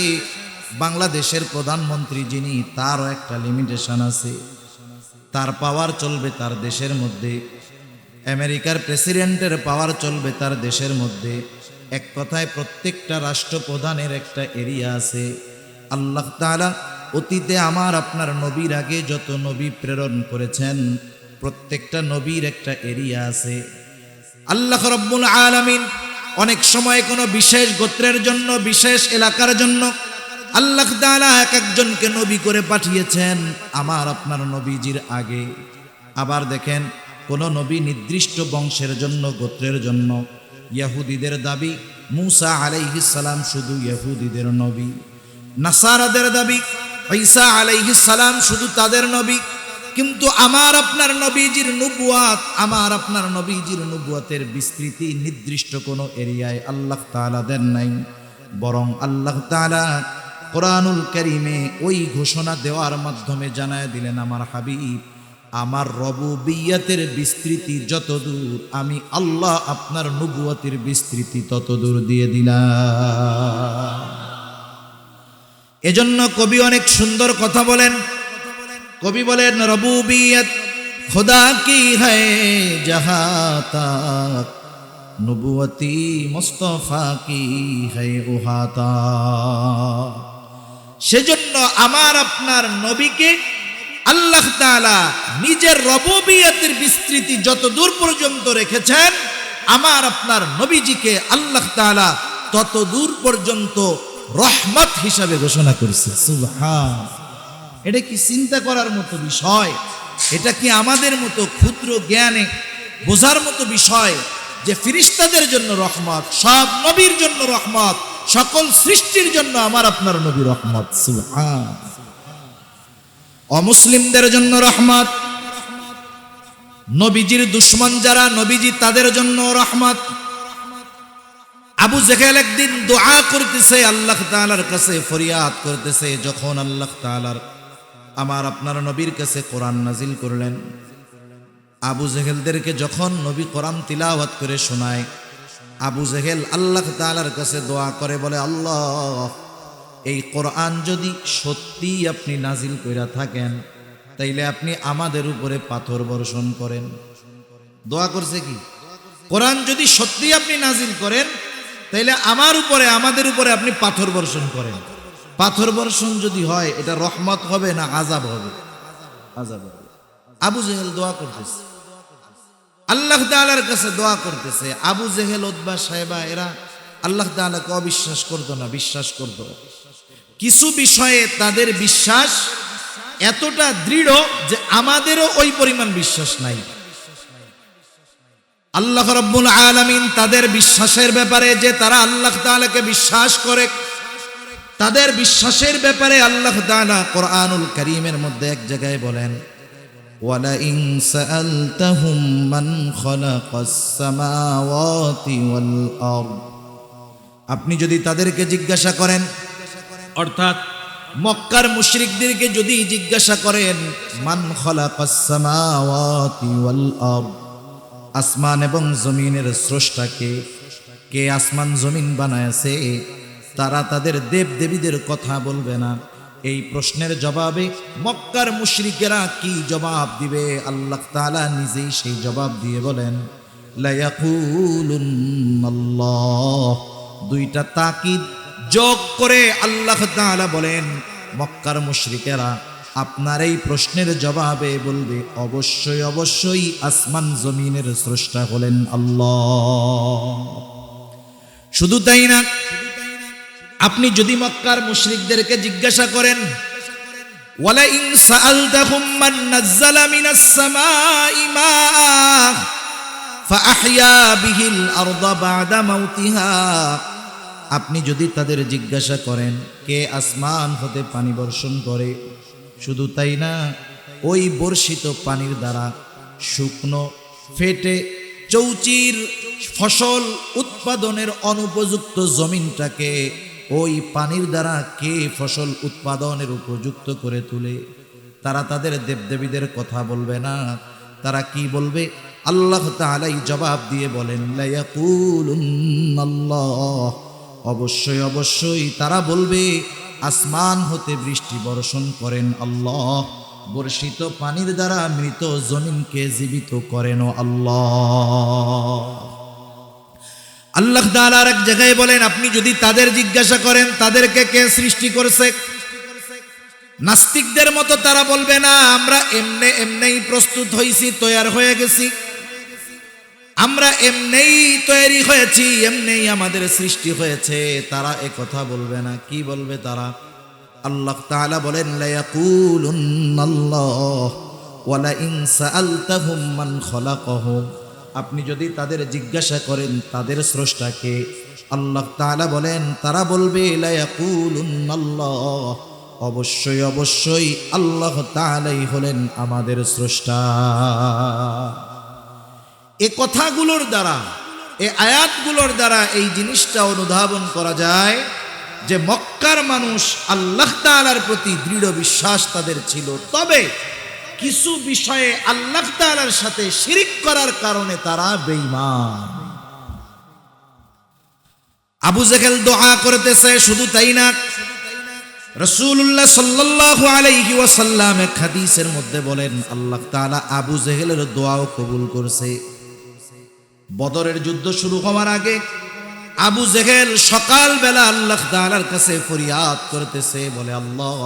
বাংলাদেশের প্রধানমন্ত্রী যিনি, তারও একটা লিমিটেশন আছে। তার পাওয়ার চলবে তার দেশের মধ্যে। আমেরিকার প্রেসিডেন্টের পাওয়ার চলবে তার দেশের মধ্যে। এক কথায় প্রত্যেকটা রাষ্ট্রপ্রধানের একটা এরিয়া আছে। আল্লাহ তাআলা অতীতে আমার আপনার নবীর আগে যত নবী প্রেরণ করেছেন প্রত্যেকটা নবীর একটা এরিয়া আছে। আল্লাহ রব্বুল আলামিন অনেক সময় কোনো বিশেষ গোত্রের জন্য, বিশেষ এলাকার জন্য আল্লাহ তাআলা এক একজনকে নবী করে পাঠিয়েছেন আমার আপনার নবীজির আগে। আবার দেখেন কোন নবী নির্দিষ্ট বংশের জন্য, গোত্রের জন্য। ইহুদিদের দাবি মূসা আলাইহিস সালাম শুধু ইহুদিদের নবী। নাসারাদের দাবি ঈসা আলাইহিস সালাম শুধু তাদের নবী। কিন্তু আমার আপনার নবীজির নবুয়াত, আমার আপনার নবীজির নবুয়াতের বিস্তৃতি নির্দিষ্ট কোনো এরিয়ায় আল্লাহ তাআলা দেন নাই। বরং আল্লাহ তাআলা কোরআনুল কারীমে ওই ঘোষণা দেওয়ার মাধ্যমে জানায় দিলেন আমার হাবিব, আমার রবুবিয়তের বিস্তৃতি যতদূর, আমি আল্লাহ আপনার নবুয়তের বিস্তৃতি ততদূর দিয়ে দিলাম। এজন্য কবি অনেক সুন্দর কথা বলেন। কবি বলেন রবুবিয়ত খুদা কি হ্যায় জাহাঁ তাক, নবুয়তি মুস্তাফা কি হ্যায় ওহা তাক। সেজন্য আমার আপনার নবীকে আল্লাহ তাআলা নিজের রবুবিয়তের বিস্তৃতি যত দূর পর্যন্ত রেখেছেন, আমার আপনার নবীজিকে আল্লাহ তাআলা তত দূর পর্যন্ত রহমত হিসাবে ঘোষণা করেছে। সুবহান! এটা কি চিন্তা করার মতো বিষয়? এটা কি আমাদের মতো ক্ষুদ্র জ্ঞানে বোঝার মতো বিষয় যে ফেরেশতাদের জন্য রহমত, সব নবীর জন্য রহমত, সকল সৃষ্টির জন্য আমার আপনার নবী রহমত। সুবহান! অমুসলিমদের জন্য রহমত, নবীজির দুশমন যারা নবীজি তাদের জন্য রহমত। আবু জেহেল একদিন দোয়া করতেছে, আল্লাহ তাআলার কাছে ফরিয়াদ করতেছে, যখন আল্লাহ তাআলার আমার আপনার নবীর কাছে কোরআন নাজিল করলেন, আবু জেহেলদেরকে যখন নবী কোরআন তিলাওয়াত করে শোনায়, আবু জেহেল আল্লাহ তাআলার কাছে দোয়া করে, বলে আল্লাহ, এই কোরআন যদি সত্যি আপনি নাজিল কইরা থাকেন, তাইলে আপনি আমাদের উপরে পাথর বর্ষণ করেন। দোয়া করছে কি? কোরআন যদি সত্যি আপনি নাজিল করেন, তাইলে আমার উপরে, আমাদের উপরে আপনি পাথর বর্ষণ করেন। পাথর বর্ষণ যদি হয়, এটা রহমত হবে না আযাব হবে? আযাব হবে। আবু জেহেল দোয়া করতেছে, আল্লাহ তাআলার কাছে দোয়া করতেছে। আবু জেহেল, উতবা, সাইবা এরা আল্লাহ তাআলাকে অবিশ্বাস করতো না, বিশ্বাস করতো। কিছু বিষয়ে তাদের বিশ্বাস এতটা দৃঢ় যে আমাদেরও ওই পরিমাণ বিশ্বাস নাই। আল্লাহ রাব্বুল আলামিন তাদের বিশ্বাসের ব্যাপারে, যে তারা আল্লাহ তাআলাকে বিশ্বাস করে, তাদের বিশ্বাসের ব্যাপারে আল্লাহ তাআলা কোরআনুল কারীমের মধ্যে এক জায়গায় বলেন, ওয়ালা ইন সাআলতাহুম মান খালাকাস সামাওয়াতি ওয়াল আরদ। আপনি যদি তাদেরকে জিজ্ঞাসা করেন, অর্থাৎ মক্কার মুশরিকদেরকে যদি জিজ্ঞাসা করেন, মান খালাকাস সামাওয়াতি ওয়াল আরদ, আসমান এবং জমিনের স্রষ্টা কে? কে আসমান জমিন বানায়ছে? তারা তাদের দেব দেবীদের কথা বলবে না। এই প্রশ্নের জবাবে মক্কার মুশরিকেরা কি জবাব দিবে? আল্লাহ তাআলা নিজেই সেই জবাব দিয়ে বলেন, লা ইয়াকুলুন্নাল্লাহ। দুইটা তাকিদ যোগ করে আল্লাহ তাআলা বলেন, মক্কার মুশরিকেরা আপনার এই প্রশ্নের জবাবে বলবে, অবশ্যই অবশ্যই আসমান জমিনের স্রষ্টা হলেন আল্লাহ। শুধু তাই না, আপনি যদি মক্কার মুশরিকদেরকে জিজ্ঞাসা করেন, ওয়ালা ইন সাআলতাহুম মান নাযালা মিনাস সামাই মাআ ফাআহইয়া বিহিল আরদা বা'দা মাউতিহা, আপনি যদি তাদের জিজ্ঞাসা করেন কে আসমান হতে পানি বর্ষণ করে, শুধু তাই না, ওই বর্ষিত পানির দ্বারা শুকনো ফেটে চৌচির ফসল উৎপাদনের অনুপযুক্ত জমিনটাকে ওই পানির দ্বারা কে ফসল উৎপাদনের উপযুক্ত করে তুলে, তারা তাদের দেবদেবীদের কথা বলবে না। তারা কি বলবে? আল্লাহ তাআলাই জবাব দিয়ে বলেন, লা ইয়াকুলুন্নাল্লাহ। অবশ্যই অবশ্যই তারা বলবে, আসমান হতে বৃষ্টি বর্ষণ করেন আল্লাহ, বর্ষিত পানির দ্বারা মৃত জমিনকে জীবিত করেন আল্লাহ। আল্লাহ তাআলা এক জায়গায় বলেন, আপনি যদি তাদের জিজ্ঞাসা করেন তাদেরকে কে সৃষ্টি করেছে, নাস্তিকদের মতো তারা বলবে না আমরা এমনেই প্রস্তুত হয়েছি, তৈয়ার হয়ে গেছি, আমরা এমনেই তৈরি হয়েছি, এমনেই আমাদের সৃষ্টি হয়েছে। তারা এ কথা বলবে না। কি বলবে তারা? আল্লাহ তাআলা বলেন, লা ইয়াকুলুন্নাল্লাহ ওয়ালা ইন সাআলতাহুম মান খালাকাহুম। আপনি যদি তাদের জিজ্ঞাসা করেন তাদের স্রষ্টাকে, আল্লাহ তাআলা বলেন, তারা বলবে, লা ইয়াকুলুন্নাল্লাহ। অবশ্যই অবশ্যই আল্লাহ তাআলাই হলেন আমাদের স্রষ্টা। এই কথাগুলোর দ্বারা, এই আয়াতগুলোর দ্বারা এই জিনিসটা অনুধাবন করা যায় যে মক্কার মানুষ আল্লাহ তাআলার প্রতি দৃঢ় বিশ্বাস তাদের ছিল, তবে কিছু বিষয়ে আল্লাহ তাআলার সাথে শিরিক করার কারণে তারা বেঈমান। আবু জেহেল দোয়া করতেছে, শুধু তাই না, রাসূলুল্লাহ সাল্লাল্লাহু আলাইহি ওয়াসাল্লাম এক হাদিসের মধ্যে বলেন, আল্লাহ তাআলা আবু জেহেলের দোয়াও কবুল করছে। বদরের যুদ্ধ শুরু হওয়ার আগে আবু জেহেল সকালবেলা আল্লাহ তাআলার কাছে ফরিয়াদ করতেছে, বলে আল্লাহ,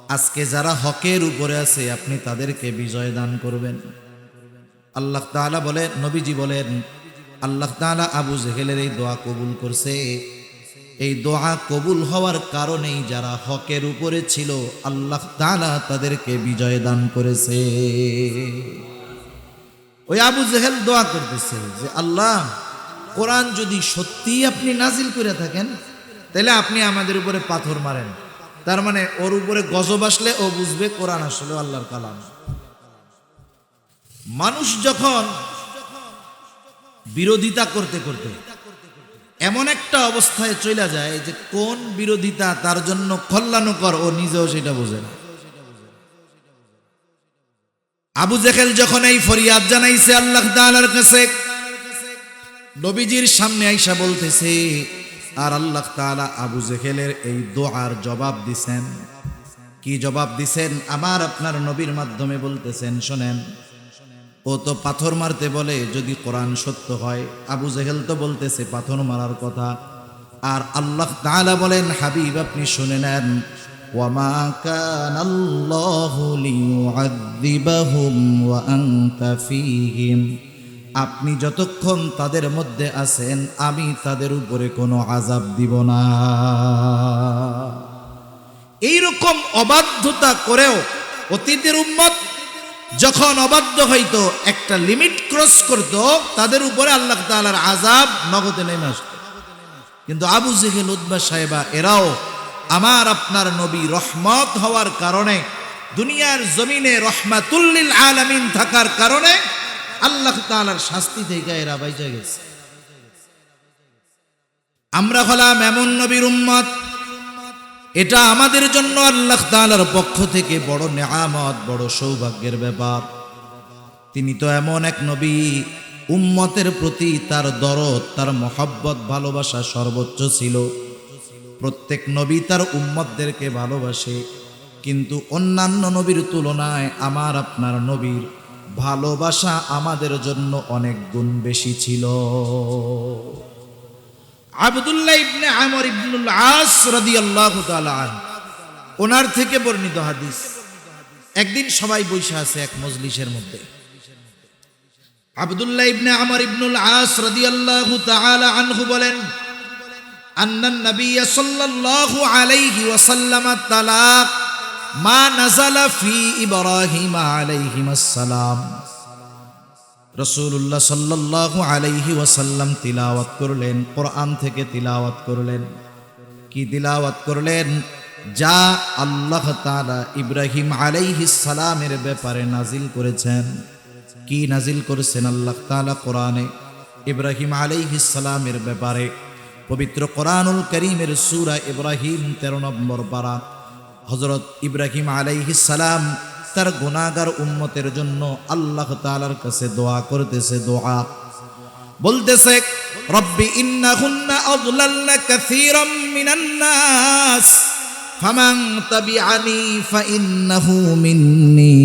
আজকে যারা হকের উপরে আছে আপনি তাদেরকে বিজয় দান করবেন। আল্লাহ তাআলা বলেন, নবীজি বলেন, আল্লাহ তাআলা আবু জেহেলের এই দোয়া কবুল করছে। এই দোয়া কবুল হওয়ার কারণেই যারা হকের উপরে ছিল আল্লাহ তাআলা তাদেরকে বিজয় দান করেছে। ওই আবু জেহেল দোয়া করতেছে যে আল্লাহ, কোরআন যদি সত্যিই আপনি নাজিল করে থাকেন তাহলে আপনি আমাদের উপরে পাথর মারেন। তার মানে ওর উপরে গজব আসলে ও বুঝবে কোরআন আসলে আল্লাহর কালাম। মানুষ যখন বিরোধিতা করতে করতে এমন একটা অবস্থায় চলে যায় যে কোন বিরোধিতা তার জন্য কল্যাণকর ও নিজেও সেটা বোঝে না। আবু জেহেল যখন এই ফরিয়াদ জানাইছে আল্লাহ তাআলার কাছে, নবীজির সামনে আইসা বলতেছে, আর আল্লাহ তাআলা আবু জেহেলের এই দোয়ার জবাব দিছেন। কি জবাব দিছেন? আমার আপনার নবীর মাধ্যমে বলতেছেন, শোনেন। ও তো পাথর মারতে বলে যদি কোরআন সত্য হয়, আবু জেহেল তো বলতেছে পাথর মারার কথা। আর আল্লাহ তাআলা বলেন, হাবিব আপনি শুনে নেন, ওয়ামা কানাল্লাহু লিয়ুআযযিবাহুম ওয়া আনতা ফীহিম, আপনি যতক্ষণ তাদের মধ্যে আছেন আমি তাদের উপরে কোনো আযাব দিব না। এইরকম অবাধ্যতা করেও অতীতের উম্মত যখন অবাধ্য হইতো, একটা লিমিট ক্রস করত, তাদের উপরে আল্লাহ তাআলার আযাব নগদে নেমে আসত। কিন্তু আবু জেহেল, উতবা, সাইবা এরাও আমার আপনার নবী রহমত হওয়ার কারণে, দুনিয়ার জমিনে রহমাতুল লিল আলামিন থাকার কারণে আল্লাহ তাআলার শাস্তি থেকে এরা বাইচা গেছে। আমরা হলাম এমন নবীর উম্মত, এটা আমাদের জন্য আল্লাহ তাআলার পক্ষ থেকে বড় নেয়ামত, বড় সৌভাগ্যের ব্যাপার। তিনি তো এমন এক নবী, উম্মতের প্রতি তার দরদ, তার মহব্বত, ভালোবাসা সর্বোচ্চ ছিল। প্রত্যেক নবী তার উম্মতদেরকে ভালোবাসে, কিন্তু অন্যান্য নবীর তুলনায় আমার আপনার নবীর ভালোবাসা আমাদের জন্য অনেক গুণ বেশি ছিল। আব্দুল্লাহ ইবনে আমর ইবনুল আস রাদিয়াল্লাহু তাআলা আনহু, ওনার থেকে বর্ণিত হাদিস। একদিন সবাই বসে আছে এক মজলিসের মধ্যে। আব্দুল্লাহ ইবনে আমর ইবনুল আস রাদিয়াল্লাহু তাআলা আনহু বলেন, আন্নান নবী সাল্লাল্লাহু আলাইহি ওয়াসাল্লাম তালাক মা নাযালা ফি ইব্রাহিম আলাইহিস সালাম। রাসূলুল্লাহ সাল্লাল্লাহু আলাইহি ওয়াসাল্লাম তিলাওয়াত করলেন, কোরআন থেকে তিলাওয়াত করলেন। কি তিলাওয়াত করলেন? যা আল্লাহ তাআলা ইব্রাহিম আলাইহিস সালামের ব্যাপারে নাজিল করেছেন। কি নাজিল করেছেন আল্লাহ তাআলা কোরআনে? ইব্রাহিম আলাইহিস সালামের ব্যাপারে পবিত্র কোরআনুল কারীমের সূরা ইব্রাহিম 13 নম্বর পারা। হযরত ইব্রাহিম আলাইহিস সালাম তার গুনাহগার উম্মতের জন্য আল্লাহ তাআলার কাছে দোয়া করতেছে। দোয়া বলতেছে, রব্বি ইন্নাহুন্না আযলালনা কাসীরাম মিনান নাস ফামান তাবিআনি ফাইন্নাহু মিন্নি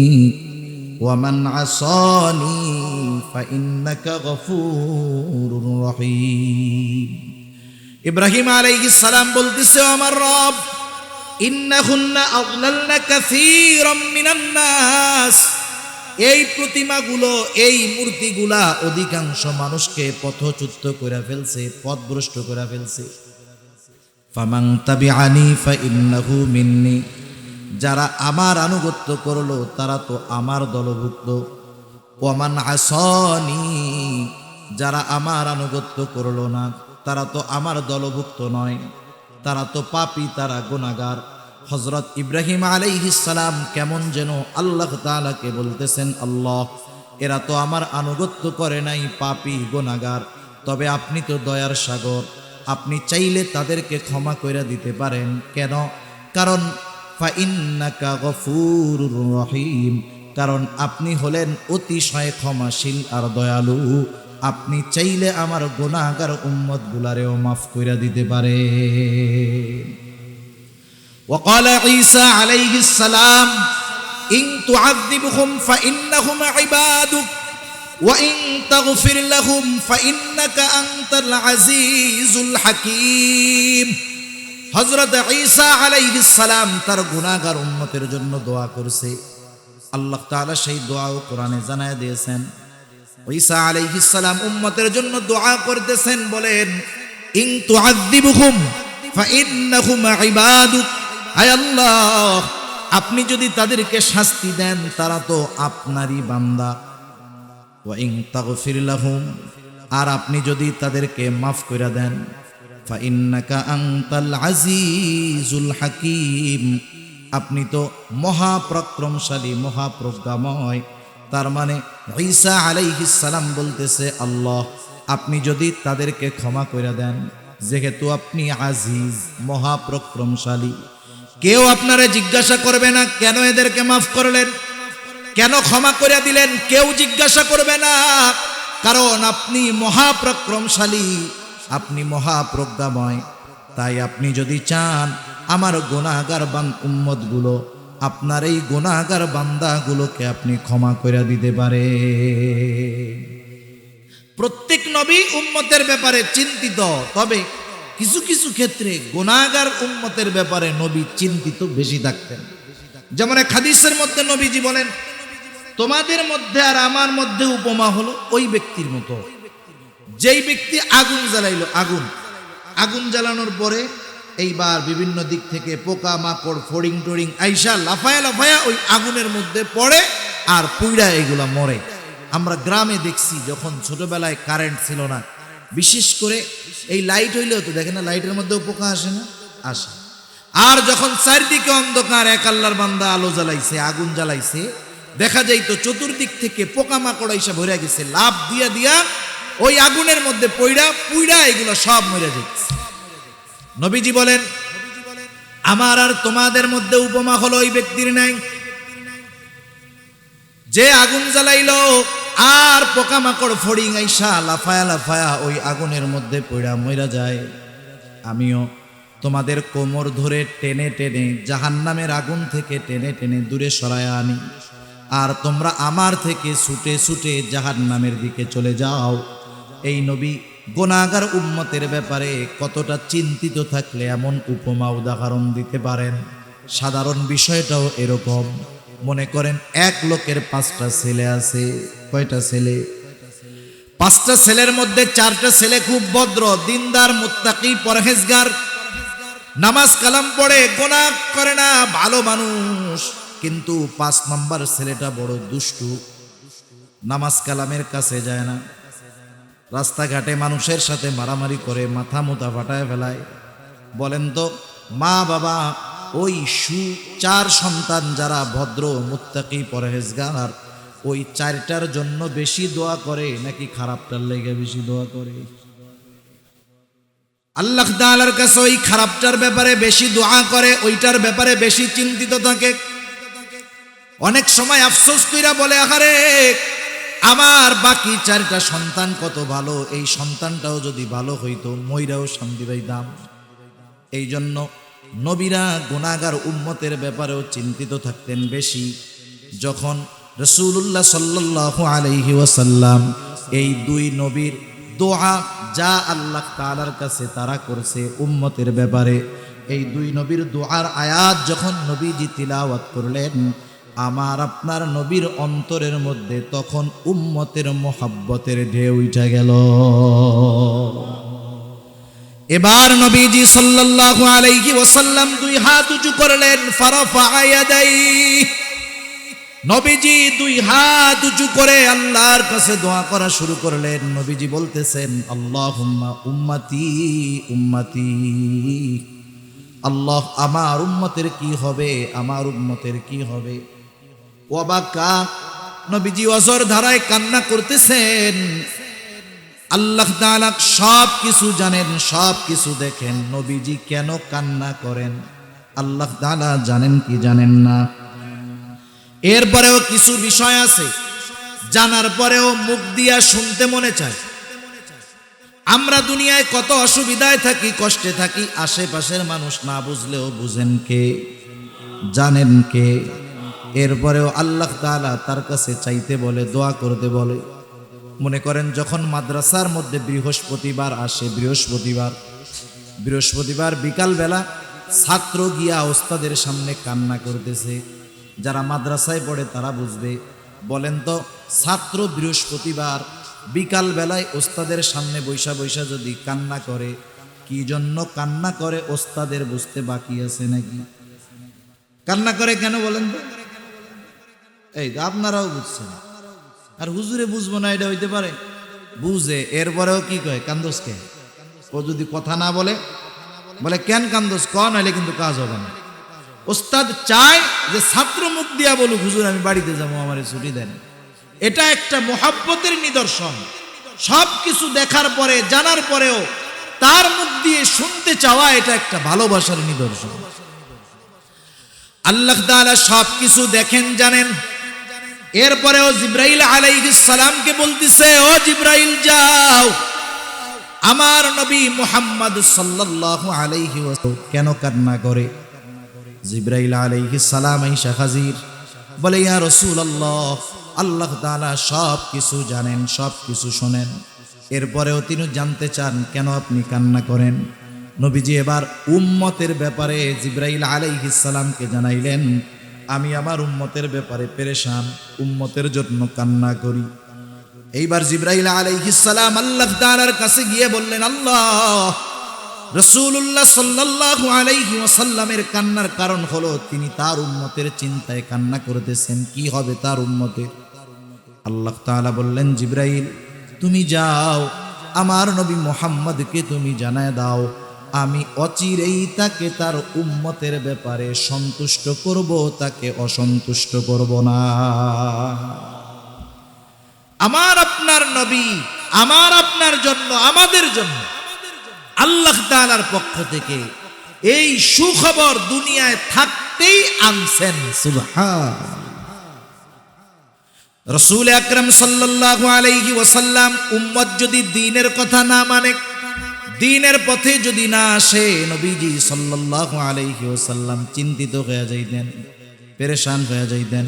ওয়া মান আসানি ফাইন্নাকা গফুরুর রহিম। ইব্রাহিম আলাইহিস সালাম বলতেছে, আমার রব, ইন্নাহুন্না আযলালনা কাসীরাম মিনান নাস, এই প্রতিমাগুলো, এই মূর্তিগুলা অধিকাংশ মানুষকে পথচ্যুত করে ফেলছে, পথভ্রষ্ট করে ফেলছে। ফামান তাবিআনি ফাইন্নাহু মিন্নি, যারা আমার আনুগত্য করলো তারা তো আমার দলভুক্ত। ওয়া মান আসানি, যারা আমার আনুগত্য করলো না তারা তো আমার দলভুক্ত নয়, তারা তো পাপী, তারা গুনাহগার। হযরত ইব্রাহিম আলাইহিস সালাম কেমন যেন আল্লাহ তাআলাকে বলতেছেন, আল্লাহ, এরা তো আমার আনুগত্য করে নাই, পাপী, গুনাহগার, তবে আপনি তো দয়ার সাগর, আপনি চাইলে তাদেরকে ক্ষমা করে দিতে পারেন। কেন? কারণ ফাইন্নাকা গফুরুর রহিম, কারণ আপনি হলেন অতিশয় ক্ষমাশীল আর দয়ালু। আপনি চাইলে আমার গুনাহগার উম্মত গুলারেও মাফ করে দিতে পারে। وقال عيسى عليه السلام إن تعذبهم فإنهم عبادك وإن تغفر لهم فإنك أنت العزيز الحكيم। হযরত ঈসা আলাইহিস সালাম তার গুনাহগার উম্মতের জন্য দোয়া করছে। আল্লাহ তাআলা সেই দোয়াও কোরআনে জানায় দিয়েছেন। ঈসা আলাইহিস সালাম উম্মতের জন্য দোয়া করতেছেন, বলেন ইন তুআযিবহুম ফাইন্নাহুম ইবাদুক, আয় আল্লাহ আপনি যদি তাদেরকে শাস্তি দেন তারা তো আপনারই বান্দা, ওয়া ইন তাগফির লাহুম আর আপনি যদি তাদেরকে মাফ করে দেন, ফাইন্নাকা আনতাল আজিজুল হাকীম আপনি তো মহাপরাক্রমশালী মহাপ্রজ্ঞাময়। তার মানে ঈসা আলাইহিস সালাম বলতেছে, আল্লাহ আপনি যদি তাদেরকে ক্ষমা করে দেন, যেহেতু আপনি আজিজ মহাপরাক্রমশালী, কেউ আপনারে জিজ্ঞাসা করবে না কেন এদেরকে মাফ করলেন, কেন ক্ষমা করে দিলেন, কেউ জিজ্ঞাসা করবে না, কারণ আপনি মহাপরাক্রমশালী, আপনি মহাপ্রজ্ঞাময়। তাই আপনি যদি চান আমার গুনাহগার উম্মতগুলো, আপনার এই গুনাহগার বান্দাগুলোকে আপনি ক্ষমা করে দিতে পারে। প্রত্যেক নবী উম্মতের ব্যাপারে চিন্তিত, তবে কিছু কিছু ক্ষেত্রে গুনাহগার উম্মতের ব্যাপারে নবী চিন্তিত বেশি থাকতেন। যেমন এক হাদিসের মধ্যে নবীজি বলেন, তোমাদের মধ্যে আর আমার মধ্যে উপমা হলো ওই ব্যক্তির মতো, যেই ব্যক্তি আগুন জ্বালাইলো, আগুন জ্বালানোর পরে এইবার বিভিন্ন দিক থেকে পোকা মাকড় ফড়িং টড়িং আইসা লাফায়া লাফায়া ওই আগুনের মধ্যে পড়ে আর পুইড়া এগুলা মরে। আমরা গ্রামে দেখছি, যখন ছোটবেলায় কারেন্ট ছিল না, বিশেষ করে এই লাইট হইলেও তো দেখে না, লাইটের মধ্যেও পোকা আসে না, আসে। আর যখন চারদিকে অন্ধকার, এক আল্লাহর বান্দা আলো জ্বালাইছে, আগুন জ্বালাইছে, দেখা যাইতো চতুর্দিক থেকে পোকা মাকড় আইসা ভরে গেছে, লাফ দিয়া দিয়া ওই আগুনের মধ্যে পুইড়া এগুলো সব মরে যাচ্ছে। নবীজি বলেন, আমার আর তোমাদের মধ্যে উপমা হলো ওই ব্যক্তির নাই, যে আগুন জ্বালাইলো আর পোকামাকড় ফড়িং আইসা লাফায়া লাফায়া ওই আগুনের মধ্যে পড়া মইরা যায়। আমিও তোমাদের কোমর ধরে টেনে টেনে জাহান্নামের আগুন থেকে টেনে টেনে দূরে সরায়া আনি, আর তোমরা আমার থেকে ছুটে ছুটে জাহান্নামের দিকে চলে যাও। এই নবী গুনাহগার উম্মতের ব্যাপারে কতটা চিন্তিত থাকলে এমন উপমা উদাহরণ দিতে পারেন। সাধারণ বিষয়টাও এরকম। মনে করেন এক লোকের 5টা ছেলে আছে। কয়টা ছেলে? 5টা ছেলের মধ্যে 4টা ছেলে খুব ভদ্র, দিনদার, মুত্তাকি, পরহেজগার, নামাজ কালাম পড়ে, গুনাহ করে না, ভালো মানুষ। কিন্তু 5 নম্বর ছেলেটা বড় দুষ্টু, নামাজ কালামের কাছে যায় না, রাস্তাঘাটে মানুষের সাথে মারামারি করে, মাথা মুথা ফাটায় ফেলায়। বলেন তো মা বাবা ওই 4 সন্তান যারা ভদ্র, মুত্তাকি, পরহেজগার, ওই 4টার জন্য বেশি দোয়া করে নাকি খারাপটার লেগে বেশি দোয়া করে? আল্লাহ তাআলার কাছে ওই খারাপটার ব্যাপারে বেশি দোয়া করে, ওইটার ব্যাপারে বেশি চিন্তিত থাকে। অনেক সময় আফসোস কইরা বলে, আহারে আমার বাকি 4টা সন্তান কত ভালো, এই সন্তানটাও যদি ভালো হইতো মইরাও শান্তি পাইতাম। এই জন্য নবীরা গুনাহগার উম্মতের ব্যাপারেও চিন্তিত থাকতেন বেশি। যখন রাসূলুল্লাহ সাল্লাল্লাহু আলাইহি ওয়াসাল্লাম এই 2 নবীর দোয়া যা আল্লাহ তাআলার কাছে তারা করছে উম্মতের ব্যাপারে, এই 2 নবীর দোয়ার আয়াত যখন নবীজি তিলাওয়াত করলেন, আমার আপনার নবীর অন্তরের মধ্যে তখন উম্মতের মোহাব্বতের ঢেউ উঠে গেল। এবার নবীজি সাল্লাল্লাহু আলাইহি ওয়াসাল্লাম 2 হাত উঁচু করলেন, ফারাফা ইয়াদাইহি। নবীজি 2 হাত উঁচু করে আল্লাহর কাছে দোয়া করা শুরু করলেন। নবীজি বলতেছেন, আল্লাহুম্মা উম্মতি উম্মতি, আল্লাহ আমার উম্মতের কি হবে, আমার উম্মতের কি হবে। ওয়াবাকা, নবীজি অজর ধারায় কান্না করতেছেন। আল্লাহ তাআলা সব কিছু জানেন, সব কিছু দেখেন, নবীজি কেন কান্না করেন আল্লাহ তাআলা জানেন কি জানেন না? এরপরেও কিছু বিষয় আছে জানার পরেও মুখ দিয়া শুনতে মনে চায়। আমরা দুনিয়ায় কত অসুবিধায় থাকি, কষ্টে থাকি, আশেপাশের মানুষ না বুঝলেও বুঝেন কে, জানেন কে। এরপরেও আল্লাহ তাআলা তার কাছে চাইতে বলে, দোয়া করতে বলে। মনে করেন যখন মাদ্রাসার মধ্যে বৃহস্পতিবার আসে, বৃহস্পতিবার বৃহস্পতিবার বিকালবেলা ছাত্র গিয়া ওস্তাদের সামনে কান্না করতেছে। যারা মাদ্রাসায় পড়ে তারা বুঝবে। বলেন তো, ছাত্র বৃহস্পতিবার বিকালবেলায় ওস্তাদের সামনে বৈশা বৈশা যদি কান্না করে, কি জন্য কান্না করে ওস্তাদের বুঝতে বাকি আছে নাকি? কান্না করে কেন বলেন তো? এই আপনারাও বুঝছেন, আর হুজুরে বুঝবো না এটা হইতে পারে? বুঝে, এরপরেও কি কয় কান্দোসকে? ও যদি কথা না বলে, বলে কেন কান্দোস ক, নাইলে কিন্তু কাজ হবে না। ওস্তাদ চায় যে ছাত্র মুখ দিয়া বলুক, হুজুর আমি বাড়িতে যাবো, আমার ছুটি দেন। এটা একটা মোহাব্বতের নিদর্শন। সব কিছু দেখার পরে, জানার পরেও তার মুখ দিয়ে শুনতে চাওয়া, এটা একটা ভালোবাসার নিদর্শন। আল্লাহ তাআলা সব কিছু দেখেন, জানেন। এরপরেও জিবরাইল আলাইহিস সালামকে বলতেছে, ও জিবরাইল যাও, আমার নবী মুহাম্মদ সাল্লাল্লাহু আলাইহি ওয়াসাল্লাম কেন কান্না করে? জিবরাইল আলাইহিস সালাম আইসা হাজির, বলে ইয়া রাসূলুল্লাহ, আল্লাহ তাআলা সব কিছু জানেন, সব কিছু শোনেন, এরপরেও তিনি জানতে চান কেন আপনি কান্না করেন। নবীজি এবার উম্মতের ব্যাপারে জিবরাইল আলাইহিস সালামকে জানাইলেন, আমি আমার উম্মতের ব্যাপারে পেরেশান, উম্মতের জন্য কান্না করি। এইবার জিবরাইল আলাইহিস সালাম আল্লাহ তাআলার কাছে গিয়ে বললেন, আল্লাহ, রাসূলুল্লাহ সাল্লাল্লাহু আলাইহি ওয়াসাল্লামের কান্নার কারণ হলো তিনি তার উম্মতের চিন্তায় কান্না করতেছেন, কি হবে তার উম্মতের। আল্লাহ তাআলা বললেন, জিবরাইল তুমি যাও, আমার নবী মুহাম্মদকে তুমি জানায় দাও, আমি অচিরেই তাকে তার উম্মতের ব্যাপারে সন্তুষ্ট করব, তাকে অসন্তুষ্ট করব না। আমার আপনার নবী, আমার আপনার জন্য, আমাদের জন্য আল্লাহ তাআলার পক্ষ থেকে এই সুখবর দুনিয়ায় থাকতেই আনছেন। সুবহান। রাসূল আকরাম সাল্লাল্লাহু আলাইহি ওয়াসাল্লাম উম্মত যদি দ্বীনের কথা না মানে, দ্বীনের পথে যদি না আসে, নবীজি সাল্লাল্লাহু আলাইহি ওয়াসাল্লাম চিন্তিত হয়ে যাইতেন, পেরেশান হয়ে যাইতেন।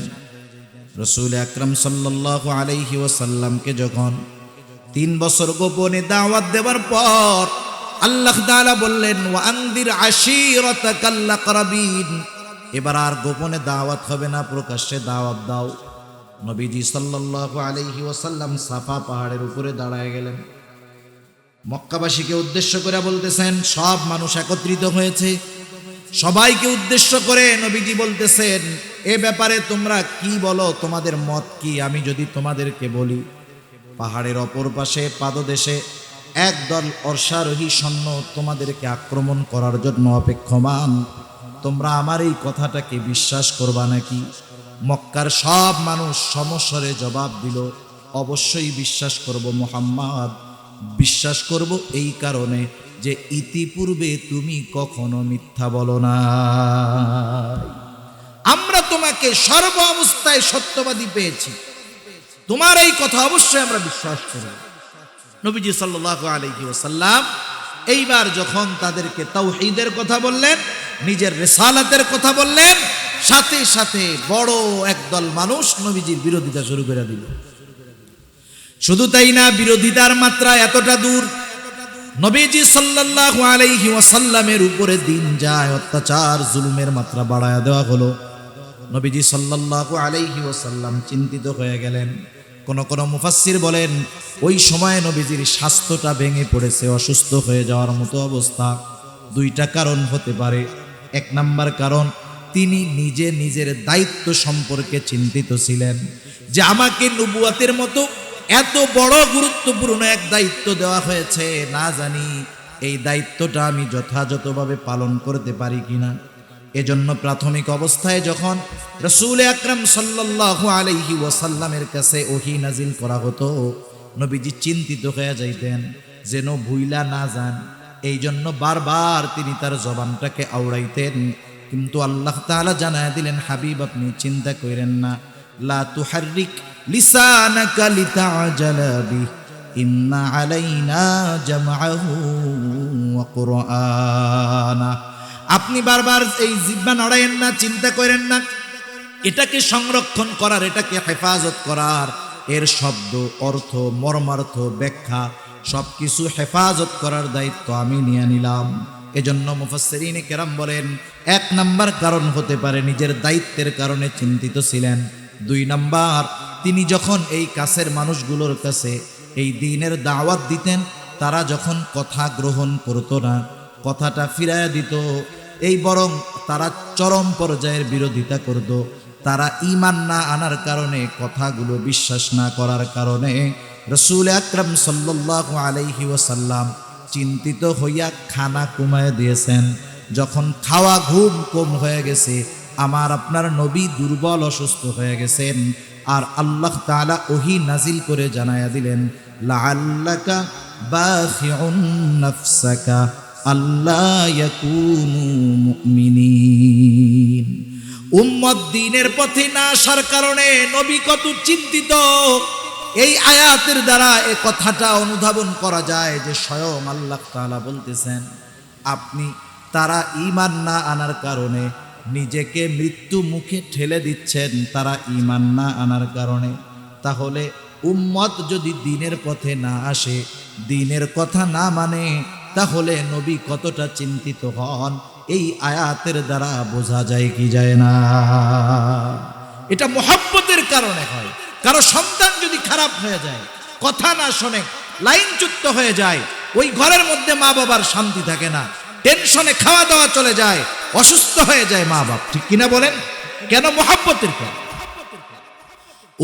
রাসূল আকরাম সাল্লাল্লাহু আলাইহি ওয়াসাল্লামকে যখন 3 বছর গোপনে দাওয়াত দেওয়ার পর আল্লাহ তাআলা বললেন, ওয়া আনদির আশীরাতাকাল আকরাবিন, এবার আর গোপনে দাওয়াত হবে না, প্রকাশ্যে দাওয়াত দাও। নবীজি সাল্লাল্লাহু আলাইহি ওয়াসাল্লাম সাফা পাহাড়ের উপরে দাঁড়ায় গেলেন। মক্কাবাসীকে উদ্দেশ্য করে বলতেছেন, সব মানুষ একত্রিত হয়েছে, সবাইকে উদ্দেশ্য করে নবীজি বলতেছেন, এ ব্যাপারে তোমরা কি বলো, তোমাদের মত কি? আমি যদি তোমাদেরকে বলি, পাহাড়ের অপর পাশে পাদদেশে একদল অশ্বারোহী সৈন্য তোমাদেরকে আক্রমণ করার জন্য অপেক্ষমান, তোমরা আমার এই কথাটাকে বিশ্বাস করবা নাকি? মক্কার সব মানুষ সমস্বরে জবাব দিল, অবশ্যই বিশ্বাস করব মুহাম্মদ, বিশ্বাস করব এই কারণে যে ইতিপূর্বে তুমি কখনো মিথ্যা বলো না, আমরা তোমাকে সর্ব অবস্থায় সত্যবাদী পেয়েছি, তোমার এই কথা অবশ্যই আমরা বিশ্বাস করি। নবীজি সাল্লাল্লাহু আলাইহি ওয়াসাল্লাম এইবার যখন তাদেরকে তাওহীদের কথা বললেন, নিজের রিসালাতের কথা বললেন, সাথে সাথে বড় একদল মানুষ নবীজির বিরোধিতা শুরু করে দিল। শুধু তাই না, বিরোধিতার মাত্রা এতটা দূর, নবীজি সাল্লাল্লাহু আলাইহি ওয়াসাল্লামের উপরে দিন যায়, অত্যাচার জুলুমের মাত্রা বাড়ায়া দেওয়া হলো। নবীজি সাল্লাল্লাহু আলাইহি ওয়াসাল্লাম চিন্তিত হয়ে গেলেন। কোন কোন মুফাসসির বলেন, ওই সময় নবীজির স্বাস্থ্যটা ভেঙে পড়েছে, অসুস্থ হয়ে যাওয়ার মতো অবস্থা। 2টা কারণ হতে পারে। 1 নাম্বার কারণ, তিনি নিজে নিজের দায়িত্ব সম্পর্কে চিন্তিত ছিলেন, যে আমাকে নবুয়াতের মতো এত বড় গুরুত্বপূর্ণ এক দায়িত্ব দেওয়া হয়েছে, না জানি এই দায়িত্বটা আমি যথাযথভাবে পালন করতে পারি কিনা। এজন্য প্রাথমিক অবস্থায় যখন রাসূল আকরাম সাল্লাল্লাহু আলাইহি ওয়াসাল্লামের কাছে ওহী নাজিল করা হতো, নবীজি চিন্তিত হয়ে যাইতেন যেন ভুইলা না যান, এই জন্য বারবার তিনি তার জবানটাকে আওড়াইতেন। কিন্তু আল্লাহ তাআলা জানায় দিলেন, হাবিব আপনি চিন্তা করেন না, লা তুহাররিক লিসানাকা লিতাআজালা বি, ইন্না আলাইনা জামআহু ওয়া কুরআনা। আপনি বারবার এই জিহ্বা নড়াইয়েন না, চিন্তা করেন না, এটাকে সংরক্ষণ করার, এটাকে হেফাজত করার, এর শব্দ, অর্থ, মর্মার্থ, ব্যাখ্যা সবকিছু হেফাজত করার দায়িত্ব আমি নিয়ে নিলাম। এজন্য মুফাসসিরিনে কেরাম বলেন, 1 নাম্বার কারণ হতে পারে নিজের দায়িত্বের কারণে চিন্তিত ছিলেন। 2 নাম্বার, তিনি যখন এই কাছের মানুষগুলোর কাছে এই দ্বীনের দাওয়াত দিতেন, তারা যখন কথা গ্রহণ করতো না, কথাটা ফিরায়া দিত, এই বরং তারা চরম পর্যায়ের বিরোধিতা করত। তারা ঈমান না আনার কারণে, কথাগুলো বিশ্বাস না করার কারণে রাসূল আকরাম সাল্লাল্লাহু আলাইহি ওয়াসাল্লাম চিন্তিত হইয়া খানা কমায় দিয়েছেন। যখন খাওয়া ঘুম কম হয়ে গেছে, আমার আপনার নবী দুর্বল অসুস্থ হয়ে গেছেন, আর আল্লাহ তাআলা ওহী নাজিল করে জানায়া দিলেন, লাআল্লাকা বাখিউন নাফসাকা আল্লা ইয়াকুনু মুমিনিন। উম্মত দ্বীনের পথে না আসার কারণে নবী কত চিন্তিত, এই আয়াতের দ্বারা এই কথাটা অনুধাবন করা যায় যে স্বয়ং আল্লাহ তাআলা বলতেছেন, আপনি তারা ঈমান না আনার কারণে নিজেকে মৃত্যু মুখে ঠেলে দিচ্ছেন, তারা ঈমান না আনার কারণে। তাহলে উম্মত যদি দ্বীনের পথে না আসে, দ্বীনের কথা না মানে, তাহলে নবী কতটা চিন্তিত হন এই আয়াতের দ্বারা বোঝা যায় কি যায় না? এটা মুহাব্বতের কারণে হয়। কারো সন্তান যদি খারাপ হয়ে যায়, কথা না শোনে, লাইনচ্যুত হয়ে যায়, ওই ঘরের মধ্যে মা বাবার শান্তি থাকে না, টেনশনে খাওয়া দাওয়া চলে যায়, অসুস্থ হয়ে যায় মা বাপ, ঠিক কিনা বলেন? কেন? মুহাব্বতের কারণে।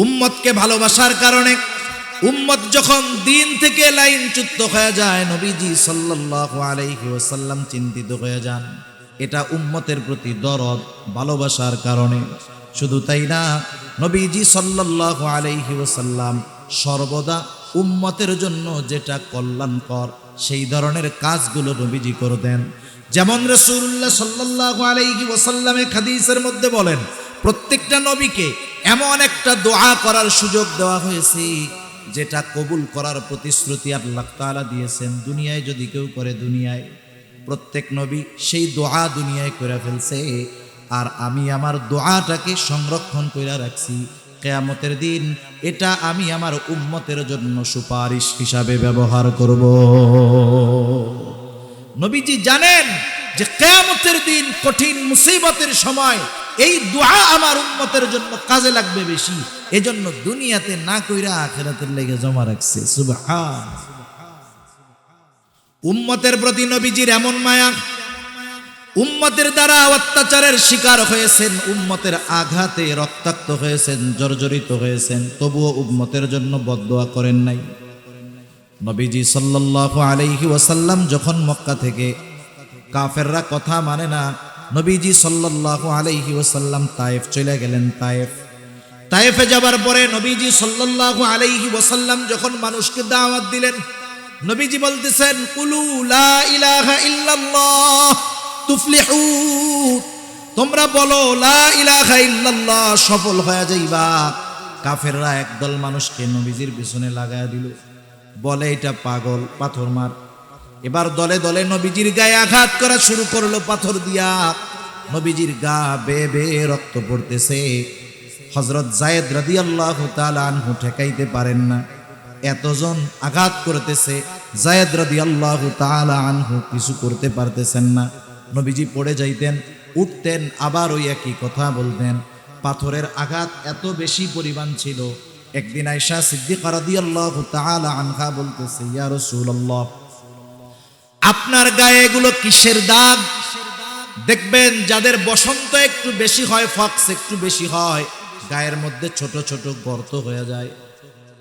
উম্মতকে ভালোবাসার কারণে উম্মত যখন দ্বীন থেকে লাইনচ্যুত হয়ে যায়, নবীজি সাল্লাল্লাহু আলাইহি ওয়াসাল্লাম চিন্তিত হয়ে যান। এটা উম্মতের প্রতি দরদ, ভালোবাসার কারণে। শুধু তাই না, নবীজি সাল্লাল্লাহু আলাইহি ওয়াসাল্লাম সর্বদা উম্মতের জন্য যেটা কল্যাণকর সেই ধরনের কাজগুলো নবীজি করতেন। যেমন রাসূলুল্লাহ সাল্লাল্লাহু আলাইহি ওয়াসাল্লাম হাদিসের মধ্যে বলেন, প্রত্যেকটা নবীকে এমন একটা দোয়া করার সুযোগ দেওয়া হয়েছে যেটা কবুল করার প্রতিশ্রুতি আল্লাহ তাআলা দিয়েছেন। দুনিয়ায় যদি কেউ করে, দুনিয়ায় প্রত্যেক নবী সেই দোয়া দুনিয়ায় করে ফেলছে, আর আমি আমার দোয়াটাকে সংরক্ষণ করে রাখছি। কিয়ামতের দিন এটা আমি আমার উম্মতের জন্য সুপারিশ হিসাবে ব্যবহার করব। নবীজি জানেন যে কিয়ামতের দিন কঠিন মুসিবতের সময় এই দোয়া আমার উম্মতের জন্য কাজে লাগবে বেশি, এজন্য দুনিয়াতে না কইরা আখিরাতের লেগে জমা রাখছে। সুবহান। উম্মতের প্রতি নবীজির এমন মায়া, উম্মতের দ্বারা অত্যাচারের শিকার হয়েছেন, উম্মতের আঘাতে রক্তাক্ত হয়েছেন, জর্জরিত হয়েছেন, তবুও উম্মতের জন্য বদদোয়া করেন নাই। নবীজি সাল্লাল্লাহু আলাইহি ওয়াসাল্লাম যখন মক্কা থেকে, কাফেররা কথা মানে না, নবীজি সাল্লাল্লাহু আলাইহি ওয়াসাল্লাম তায়েফ চলে গেলেন। তায়েফে যাবার পরে নবীজি সাল্লাল্লাহু আলাইহি ওয়াসাল্লাম যখন মানুষকে দাওয়াত দিলেন, নবীজি বলতেছেন, কুলু লা ইলাহা ইল্লাল্লাহ তুফলিহু, তোমরা বলো লা ইলাহা ইল্লাল্লাহ, সফল হয়ে যাইবা। কাফেররা একদল মানুষকে নবীজির পিছনে লাগায়া দিল, বলে এটা পাগল, পাথর মার। এবার দলে দলে নবীজির গায়ে আঘাত করা শুরু করলো পাথর দিয়া। নবীজির গা বেয়ে বেয়ে রক্ত পড়তেছে। হযরত যায়েদ রাদিয়াল্লাহু তাআলা আনহু ঠেকাইতে পারেন না, এতজন আঘাত করতেছে। যায়েদ রাদিয়াল্লাহু তাআলা আনহু কিছু করতে পারতেছেন না। নবীজি পড়ে যাইতেন, উঠতেন, আবার ওই একই কথা বলতেন। পাথরের আঘাত এত বেশি পরিমাণ ছিল, একদিন আয়েশা সিদ্দিকা রাদিয়াল্লাহু তাআলা আনহা বলতেছে, ইয়া রাসূলুল্লাহ, আপনার গায়ে এগুলো কিসের দাগ? দেখবেন যাদের বসন্ত একটু বেশি হয়, ফক্স একটু বেশি হয়, গায়ের মধ্যে ছোট ছোট গর্ত হয়ে যায়,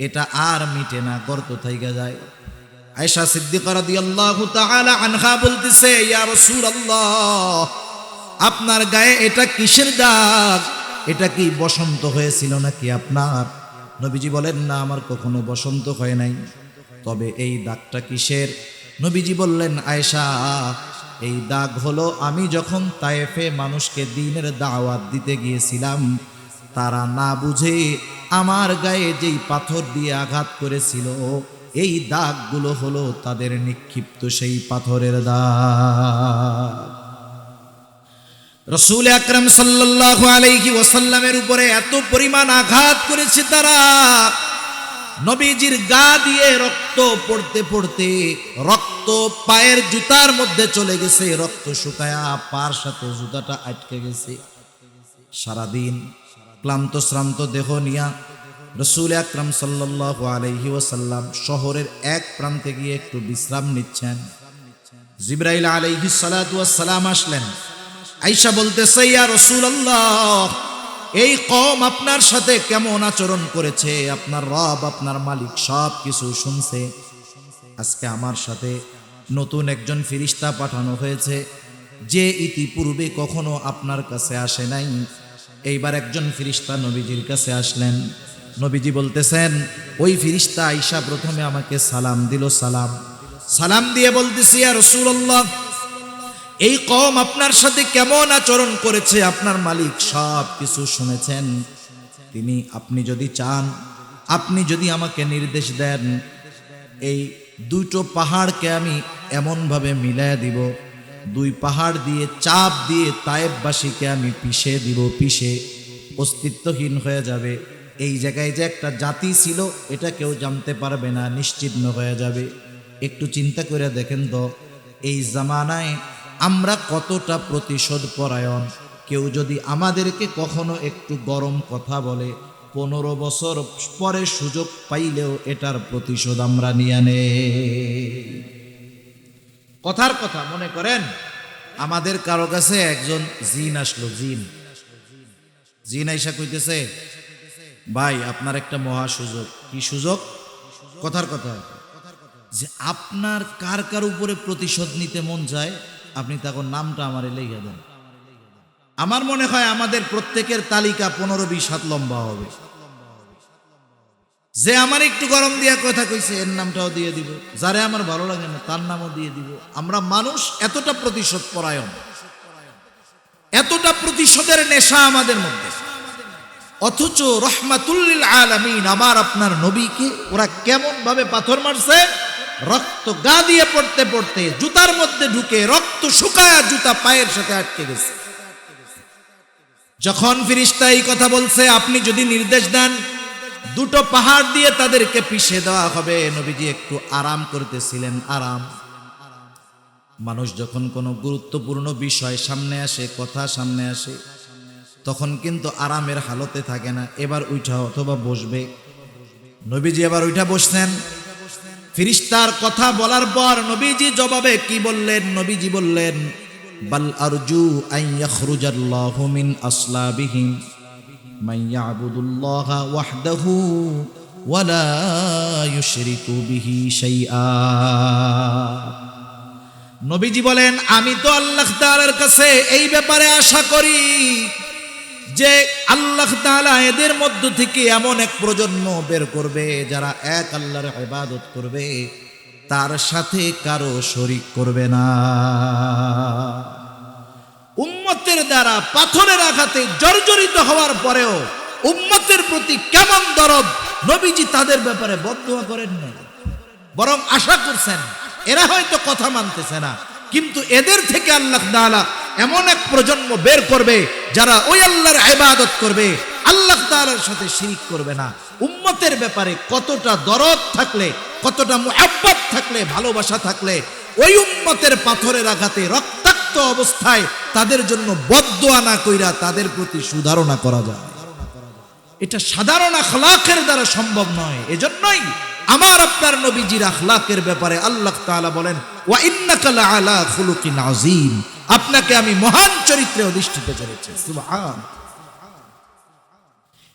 এটা আর মিটে না, গর্ত থাইকা যায়। আয়েশা সিদ্দিকা রাদিয়াল্লাহু তাআলা আনহা বলতেছে, ইয়া রাসূলুল্লাহ, আপনার গায়ে এটা কিসের দাগ? এটা কি বসন্ত হয়েছিল নাকি আপনার? নবীজি বলেন, না, আমার কখনো বসন্ত হয় নাই। তবে এই দাগটা কিসের? নবীজি বললেন, আয়েশা, এই দাগ হলো আমি যখন তায়েফে মানুষকে দ্বীনের দাওয়াত দিতে গিয়েছিলাম, তারা না বুঝে আমার গায়ে যেই পাথর দিয়ে আঘাত করেছিল, এই দাগগুলো হলো তাদের নিক্ষিপ্ত সেই পাথরের দাগ। রাসূল আকরাম সাল্লাল্লাহু আলাইহি ওয়াসাল্লামের উপরে এত পরিমাণ আঘাত করেছে তারা, নবীজির গা দিয়ে রক্ত রক্ত পড়তে পড়তে রক্ত পায়ের জুতার মধ্যে চলে গেছে, রক্ত শুকায়া পার সাথে জুতাটা আটকে গেছে। সারাদিন ক্লান্ত শ্রান্ত দেহ নিয়া রাসূল আকরাম সাল্লাল্লাহু আলাইহি ওয়াসাল্লাম শহরের এক প্রান্তে গিয়ে একটু বিশ্রাম নিচ্ছেন। জিবরাইল আলাইহিস সালাতু ওয়াস সালাম আসলেন। আয়েশা বলতেছে, ইয়া রাসূলুল্লাহ, এই কওম আপনার সাথে কেমন আচরণ করেছে, আপনার রব আপনার মালিক সব কিছু শুনছে। আজকে আমার সাথে নতুন একজন ফেরেশতা পাঠানো হয়েছে, যে ইতিপূর্বে কখনো আপনার কাছে আসে নাই। এইবার একজন ফেরেশতা নবীজির কাছে আসলেন। নবীজি বলতেছেন, ওই ফেরেশতা আয়েশা প্রথমে আমাকে সালাম দিল। সালাম দিয়ে বলতেছি, ইয়া রাসূলুল্লাহ, এই কওম আপনার সাথে কেমন আচরণ করেছে, আপনার মালিক সব কিছু শুনেছেন। আপনি যদি চান, আপনি যদি আমাকে নির্দেশ দেন, এই দুটো পাহাড়কে আমি এমনভাবে মিলায়া দিব, দুই পাহাড় দিয়ে চাপ দিয়ে তায়েববাসীকে আমি পিষে দিব, পিষে অস্তিত্বহীন হয়ে যাবে। এই জায়গায় যে একটা জাতি ছিল এটা কেউ জানতে পারবে না, নিশ্চিহ্ন হয়ে যাবে। একটু চিন্তা করে দেখেন তো, এই জামানায় আমরা কতটা প্রতিশোধ পরায়ণ। কেউ যদি আমাদেরকে কখনো একটু গরম কথা বলে, 15 বছর পরে সুযোগ পাইলেও এটার প্রতিশোধ আমরা নিয়ে নেই। কথার কথা মনে করেন, আমাদের কারো কাছে একজন জিন আসলো, জিন আইসা কইতেছে, ভাই আপনার একটা মহা সুযোগ। কি সুযোগ? কথার কথা, যে আপনার কার কার উপরে প্রতিশোধ নিতে মন চায়, আপনি তখন নামটা আমারে লেখা দেন। আমার মনে হয় আমাদের প্রত্যেকের তালিকা 15-20 হাত লম্বা হবে। যে আমার একটু গরম দিয়া কথা কইছে এর নামটাও দিয়ে দিব, যারে আমার ভালো লাগে না তার নামও দিয়ে দিব। আমরা মানুষ এতটা প্রতিশোধ পরায়ণ, এতটা প্রতিশোধের নেশা আমাদের মধ্যে। অথচ রহমাতুল লিল আলামিন আমার আপনার নবীকে ওরা কেমন ভাবে পাথর মারছে, রক্ত গা দিয়ে পড়তে পড়তে জুতার মধ্যে ঢুকে রক্ত শুকায়া জুতা পায়ের সাথে আটকে গেছে। যখন ফেরেশতা এই কথা বলছে, আপনি যদি নির্দেশ দেন দুটো পাহাড় দিয়ে তাদেরকে পিষে দেওয়া হবে, নবীজি একটু আরাম করতেছিলেন। আরাম, মানুষ যখন কোনো গুরুত্বপূর্ণ বিষয় সামনে আসে, কথা সামনে আসে, তখন কিন্তু আরামের হালতে থাকে না। এবার উঠা অথবা বসবে। নবীজি এবার উঠা বসছেন। ফেরেশতার কথা বলার পর নবীজি জবাবে কি বললেন? নবীজি বললেন, বাল আরজু আন ইয়াখরুজাল্লাহু মিন আসলাবিহিম মান ইয়াবুদুল্লাহা ওয়াহদাহু ওয়া লা ইউশরিকু বিহি শাইআ। নবীজি বলেন, আমি তো আল্লাহ তাআলার কাছে এই ব্যাপারে আশা করি যে আল্লাহ তাআলা এদের মধ্য থেকে এমন এক প্রজন্ম বের করবে যারা এক আল্লাহর ইবাদত করবে, তার সাথে কারো শরীক করবে না। উম্মতের দ্বারা পাথরের আঘাতে জর্জরিত হওয়ার পরেও উম্মতের প্রতি কেমন দরদ, নবীজি তাদের ব্যাপারে বদদুয়া করেন না, বরং আশা করছেন এরা হয়তো কথা মানতেছে না, কিন্তু এদের থেকে আল্লাহ তাআলা এমন এক প্রজন্ম বের করবে যারা ওই আল্লাহর ইবাদত করবে, আল্লাহ তাআলার সাথে শিরক করবে না। উম্মতের ব্যাপারে কতটা দরদ থাকলে, কতটা মুহাব্বত থাকলে, ভালোবাসা থাকলে ওই উম্মতের পাথরের আঘাতে রক্তাক্ত অবস্থায় তাদের জন্য বদদুয়া না কইরা তাদের প্রতি সুধারণা করা যায়। এটা সাধারণ আখলাকের দ্বারা সম্ভব নয়। এজন্যই আমার আপনার নবীজির আখলাকের ব্যাপারে আল্লাহ তাআলা বলেন, ওয়া ইন্নাকা লাআলা খুলুকিন আযীম, আপনাকে আমি মহান চরিত্রে অধিষ্ঠিত করেছি। সুবহান।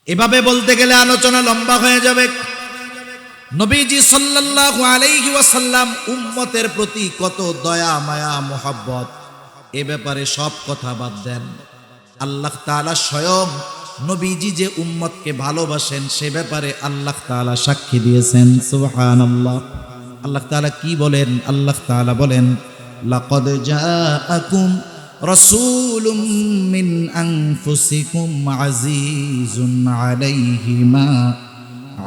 এভাবে বলতে গেলে আলোচনা লম্বা হয়ে যাবে। নবীজি সাল্লাল্লাহু আলাইহি ওয়াসাল্লাম উম্মতের প্রতি কত দয়া মায়া মোহাব্বত, এ ব্যাপারে সব কথা বাদ দেন। আল্লাহ তাআলা স্বয়ং নবীজি যে উম্মতকে ভালোবাসেন সে ব্যাপারে আল্লাহ তাআলা সাক্ষী দিয়েছেন। সুবহানাল্লাহ। আল্লাহ তাআলা কি বলেন? আল্লাহ তাআলা বলেন, লাকাদ জাআকুম রাসূলুম মিন আনফুসিকুম আজিজুন আলাইহি মা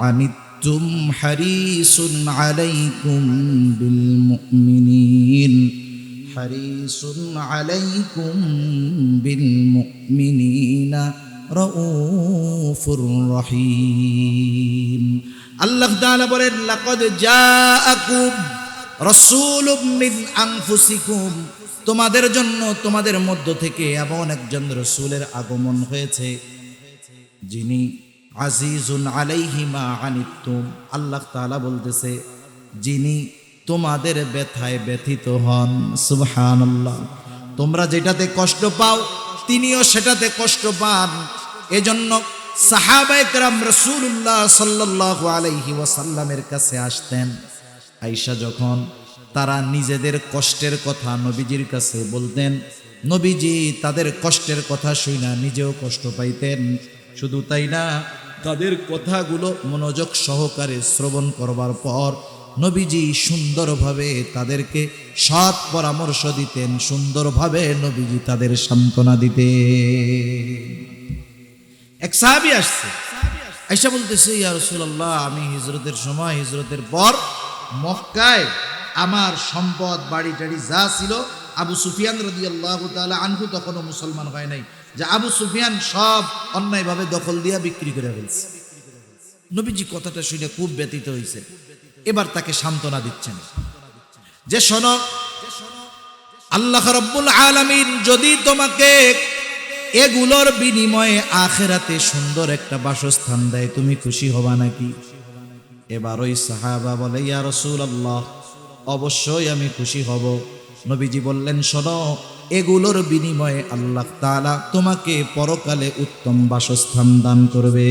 আনিতুম হারিসুন আলাইকুম বিল মুমিনিন হারিসুন আলাইকুম বিল মুমিনিনা রাউফুর রহিম। আল্লাহ তাআলা বলেন, লাকাদ জাআকুম রাসূলুম মিন আনফুসিকুম, তোমাদের জন্য তোমাদের মধ্য থেকে এমন একজন রাসূলের আগমন হয়েছে যিনি আজিজুন আলাইহি মা আনিতুম, আল্লাহ তাআলা বলতেছে যিনি তোমাদের ব্যথায় ব্যথিত হন। সুবহানাল্লাহ। তোমরা যেটাতে কষ্ট পাও তিনিও সেটাতে কষ্ট পান। এজন্য সাহাবায়ে কেরাম রাসূলুল্লাহ সাল্লাল্লাহু আলাইহি ওয়াসাল্লামের কাছে আসতেন। আয়েশা যখন তারা নিজেদের কষ্টের কথা নবীজির কাছে বলতেন, নবীজি তাদের কষ্টের কথা শুনে নিজেও কষ্ট পাইতেন। শুধু তাই না, তাদের কথাগুলো মনোযোগ সহকারে শ্রবণ করবার পর নবীজি সুন্দরভাবে তাদেরকে সৎ পরামর্শ দিতেন, সুন্দরভাবে নবীজি তাদের সান্ত্বনা দিতেন। এক সাহাবী আসছে, আয়েশা বলতেছে, ইয়া রাসূলুল্লাহ, আমি হিজরতের সময়, হিজরতের পর মক্কায় আমার সম্পদ বাড়ি টাড়ি যা ছিল, আবু সুফিয়ান রাদিয়াল্লাহু তাআলা আনহু তখনও মুসলমান হয় নাই, যে আবু সুফিয়ান সব অন্যায়ভাবে দখল দিয়া বিক্রি করে ফেলছে। নবীজি কথাটা শুনে খুব ব্যথিত হয়েছে। এবার তাকে সান্ত্বনা দিচ্ছেন যে শোনো, আল্লাহ রাব্বুল আলামিন যদি তোমাকে এগুলোর বিনিময়ে আখিরাতে সুন্দর একটা বাসস্থান দেয়, তুমি খুশি হবা নাকি? এবার ওই সাহাবা বলে, ইয়া রাসূলুল্লাহ, অবশ্যই আমি খুশি হব। নবীজি বললেন, শোনো, এগুলোর বিনিময়ে আল্লাহ তাআলা তোমাকে পরকালে উত্তম বাসস্থান দান করবে।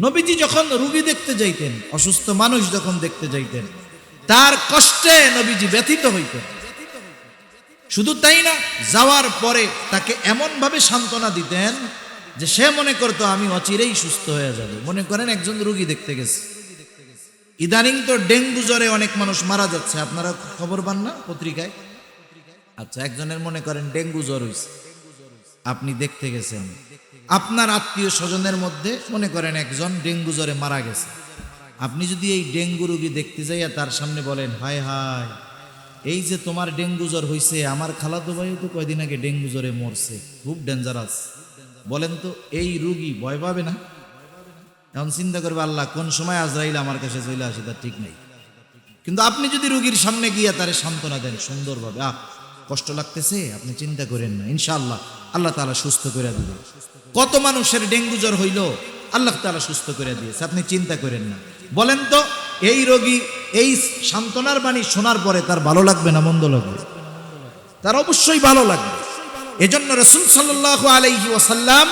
নবীজি যখন রোগী দেখতে যাইতেন, অসুস্থ মানুষ যখন দেখতে যাইতেন, তার কষ্টে নবীজি ব্যথিত হইতেন। শুধু তাই না, যাওয়ার পরে তাকে এমনভাবে সান্ত্বনা দিতেন যে সে মনে করতো আমি অচিরেই সুস্থ হয়ে যাব। মনে করেন একজন রোগী দেখতে গেছে, ইদানিং তো ডেঙ্গু জ্বরে অনেক মানুষ মারা যাচ্ছে, আপনারা খবর পান না পত্রিকায়? আচ্ছা, একজনের মনে করেন ডেঙ্গু জ্বর হয়েছে, আপনি দেখতে গেছেন, আপনার আত্মীয় স্বজনের মধ্যে মনে করেন একজন ডেঙ্গু জ্বরে মারা গেছে। আপনি যদি এই ডেঙ্গু রোগী দেখতে যাইয়া তার সামনে বলেন, হায় হায়, এই যে তোমার ডেঙ্গু জ্বর হয়েছে, আমার খালাতো ভাইও তো কয়দিন আগে ডেঙ্গু জ্বরে মরছে, খুব ডেঞ্জারাস, বলেন তো এই রোগী ভয় পাবে না? এখন চিন্তা করবে, আল্লাহ কোন সময় আজরাইল আমার কাছে চলে আসে তার ঠিক নেই। কিন্তু আপনি যদি রোগীর সামনে গিয়ে তারে সান্ত্বনা দেন সুন্দরভাবে, কষ্ট লাগতেছে, আপনি চিন্তা করেন না, ইনশাআল্লাহ আল্লাহ তাআলা সুস্থ করে দিবে। কত মানুষের ডেঙ্গু জ্বর হইল, আল্লাহ তাআলা সুস্থ করে দিয়েছে, আপনি চিন্তা করেন না। বলেন তো এই রোগী এই সান্ত্বনার বাণী শোনার পরে তার ভালো লাগবে না মন্দ লাগবে? তার অবশ্যই ভালো লাগবে। এজন্য রাসূল সাল্লাল্লাহু আলাইহি ওয়াসাল্লাম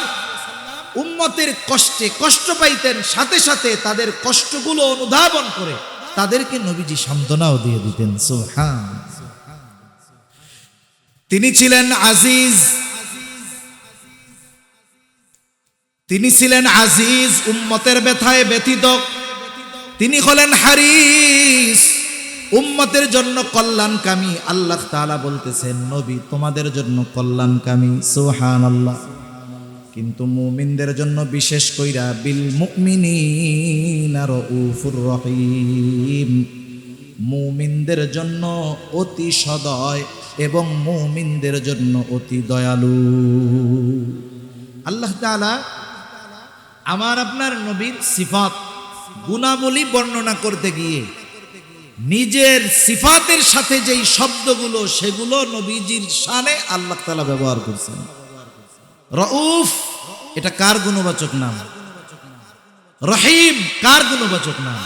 উম্মতের কষ্টে কষ্ট পাইতেন, সাথে সাথে তাদের কষ্টগুলো অনুধাবন করে তাদেরকে নবীজি সান্ত্বনাও দিয়ে দিতেন। সুবহান। তিনি ছিলেন আজিজ, তিনি ছিলেন আজিজ, উম্মতের ব্যথায় ব্যথিত। তিনি হলেন হারিস, উম্মতের জন্য কল্যাণকামী। আল্লাহ তাআলা বলতেছেন, নবী তোমাদের জন্য কল্যাণকামী। সুবহানাল্লাহ। কিন্তু মুমিনদের জন্য বিশেষ কইরা বিল মুমিনিনা রাউফুর রহিম, মুমিনদের জন্য অতি সদয় এবং মুমিনদের জন্য অতি দয়ালু। আল্লাহ তাআলা আমার আপনার নবীর সিফাত গুণাবলী বর্ণনা করতে গিয়ে নিজের সিফাতের সাথে যেই শব্দগুলো, সেগুলো নবীজির শানে আল্লাহ তাআলা ব্যবহার করছেন। রউফ, এটা কার গুণবাচক নাম? রহিম কার গুণবাচক নাম?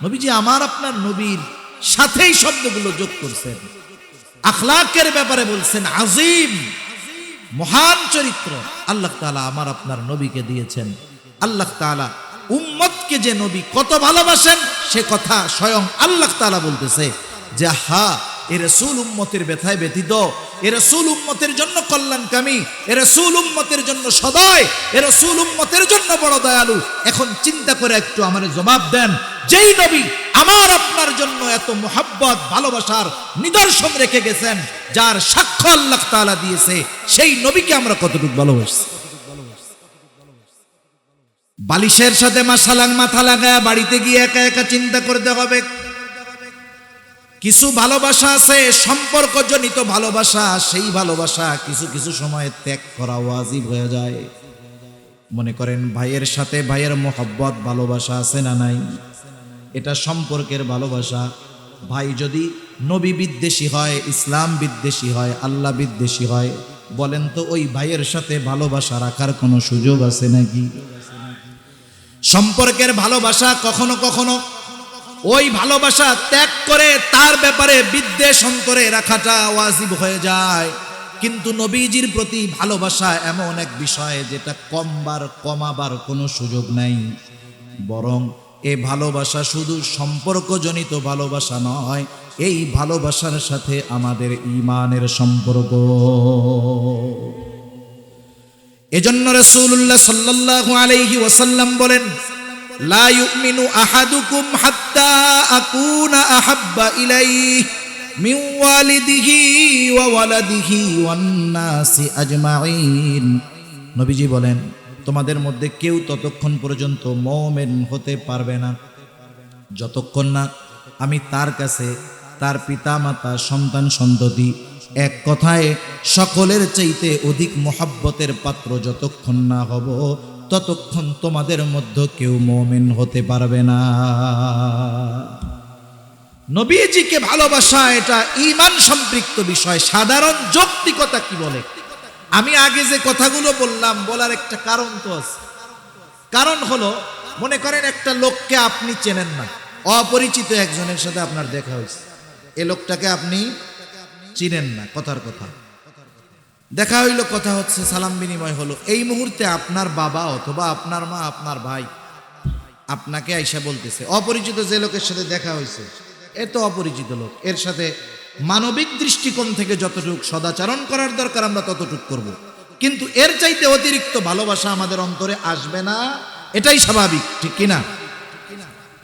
নবীজি আমার আপনার নবীর সাথেই শব্দগুলো যোগ করছেন। আখলাকের ব্যাপারে বলছেন আজিম, মহান চরিত্র আল্লাহ তাআলা আমার আপনার নবীকে দিয়েছেন। আল্লাহ তাআলা উম্মতকে যে নবী কত ভালোবাসেন সে কথা স্বয়ং আল্লাহ তাআলা বলতেছে যে হা, এ রাসূল উম্মতের ব্যথায় ব্যথিত, এ রাসূল উম্মতের জন্য কল্যাণকামী, এ রাসূল উম্মতের জন্য সদয়, এ রাসূল উম্মতের জন্য বড় দয়ালু। এখন চিন্তা করে একটু আমারে জবাব দেন, যেই নবী আমার আপনার জন্য এত মুহাব্বত ভালোবাসার নিদর্শন রেখে গেছেন, যার সাক্ষ্য আল্লাহ তাআলা দিয়েছে, সেই নবীকে আমরা কতটুকু ভালোবাসি? বালিশের সাথে মাথা লাগায় বাড়িতে গিয়ে একা একা চিন্তা করতে হবে। কিছু ভালোবাসা আছে সম্পর্কজনিত ভালোবাসা, সেই ভালোবাসা কিছু কিছু সময় ত্যাগ করা ওয়াজিব হয়ে যায়। মনে করেন ভাইয়ের সাথে ভাইয়ের মোহব্বত ভালোবাসা আছে না নাই? এটা সম্পর্কের ভালোবাসা। ভাই যদি নবী বিদ্বেষী হয়, ইসলাম বিদ্বেষী হয়, আল্লাহ বিদ্বেষী হয়, বলেন তো ওই ভাইয়ের সাথে ভালোবাসা রাখার কোনো সুযোগ আছে নাকি? সম্পর্কের ভালোবাসা কখনো কখনো ওই ভালোবাসা ত্যাগ করে তার ব্যাপারে বিদ্বেষ অন্তরে রাখাটা ওয়াজিব হয়ে যায়। কিন্তু নবীজির প্রতি ভালোবাসা এমন এক বিষয় যেটা কমাবার কোনো সুযোগ নাই, বরং এ ভালোবাসা শুধু সম্পর্কজনিত ভালোবাসা নয়, এই ভালোবাসার সাথে আমাদের ঈমানের সম্পর্ক। এজন্য রাসূলুল্লাহ সাল্লাল্লাহু আলাইহি ওয়াসাল্লাম বলেন, লা ইউমিনু আহাদুকুম হাত্তা আকুনা আহাব্বা ইলাইহি মিন ওয়ালিদিহি ওয়া ওয়ালাদিহি ওয়ান নাসি আজমাইন। নবীজি বলেন, তোমাদের মধ্যে কেউ ততক্ষণ পর্যন্ত মুমিন হতে পারবে না যতক্ষণ না আমি তার কাছে তার পিতামাতা, সন্তান সন্ততি, এক কথায় সকলের চাইতে অধিক মোহাব্বতের পাত্র যতক্ষণ না হব, ততক্ষণ তোমাদের মধ্যে কেউ মুমিন হতে পারবে না। নবীজিকে ভালোবাসা এটা ঈমান সম্পৃক্ত বিষয়। সাধারণ যৌক্তিকতা কি বলে? আমি আগে যে কথাগুলো বললাম, বলার একটা কারণ তো আছে। কারণ হলো, মনে করেন একটা লোককে আপনি চেনেন না, অপরিচিত একজনের সাথে আপনার দেখা হয়েছে, এ লোকটাকে আপনি চিনেন না, কথার কথা দেখা হইলো, কথা হচ্ছে, সালাম বিনিময় হলো। এই মুহূর্তে আপনার বাবা অথবা আপনার মা, আপনার ভাই আপনাকে আইসা বলতেছে, অপরিচিত যে লোকের সাথে দেখা হয়েছে এ তো অপরিচিত লোক, এর সাথে মানবিক দৃষ্টিকোণ থেকে যতটুকু সদাচরণ করার দরকার আমরা ততটুকু করব, কিন্তু এর চাইতে অতিরিক্ত ভালোবাসা আমাদের অন্তরে আসবে না, এটাই স্বাভাবিক, ঠিক কিনা?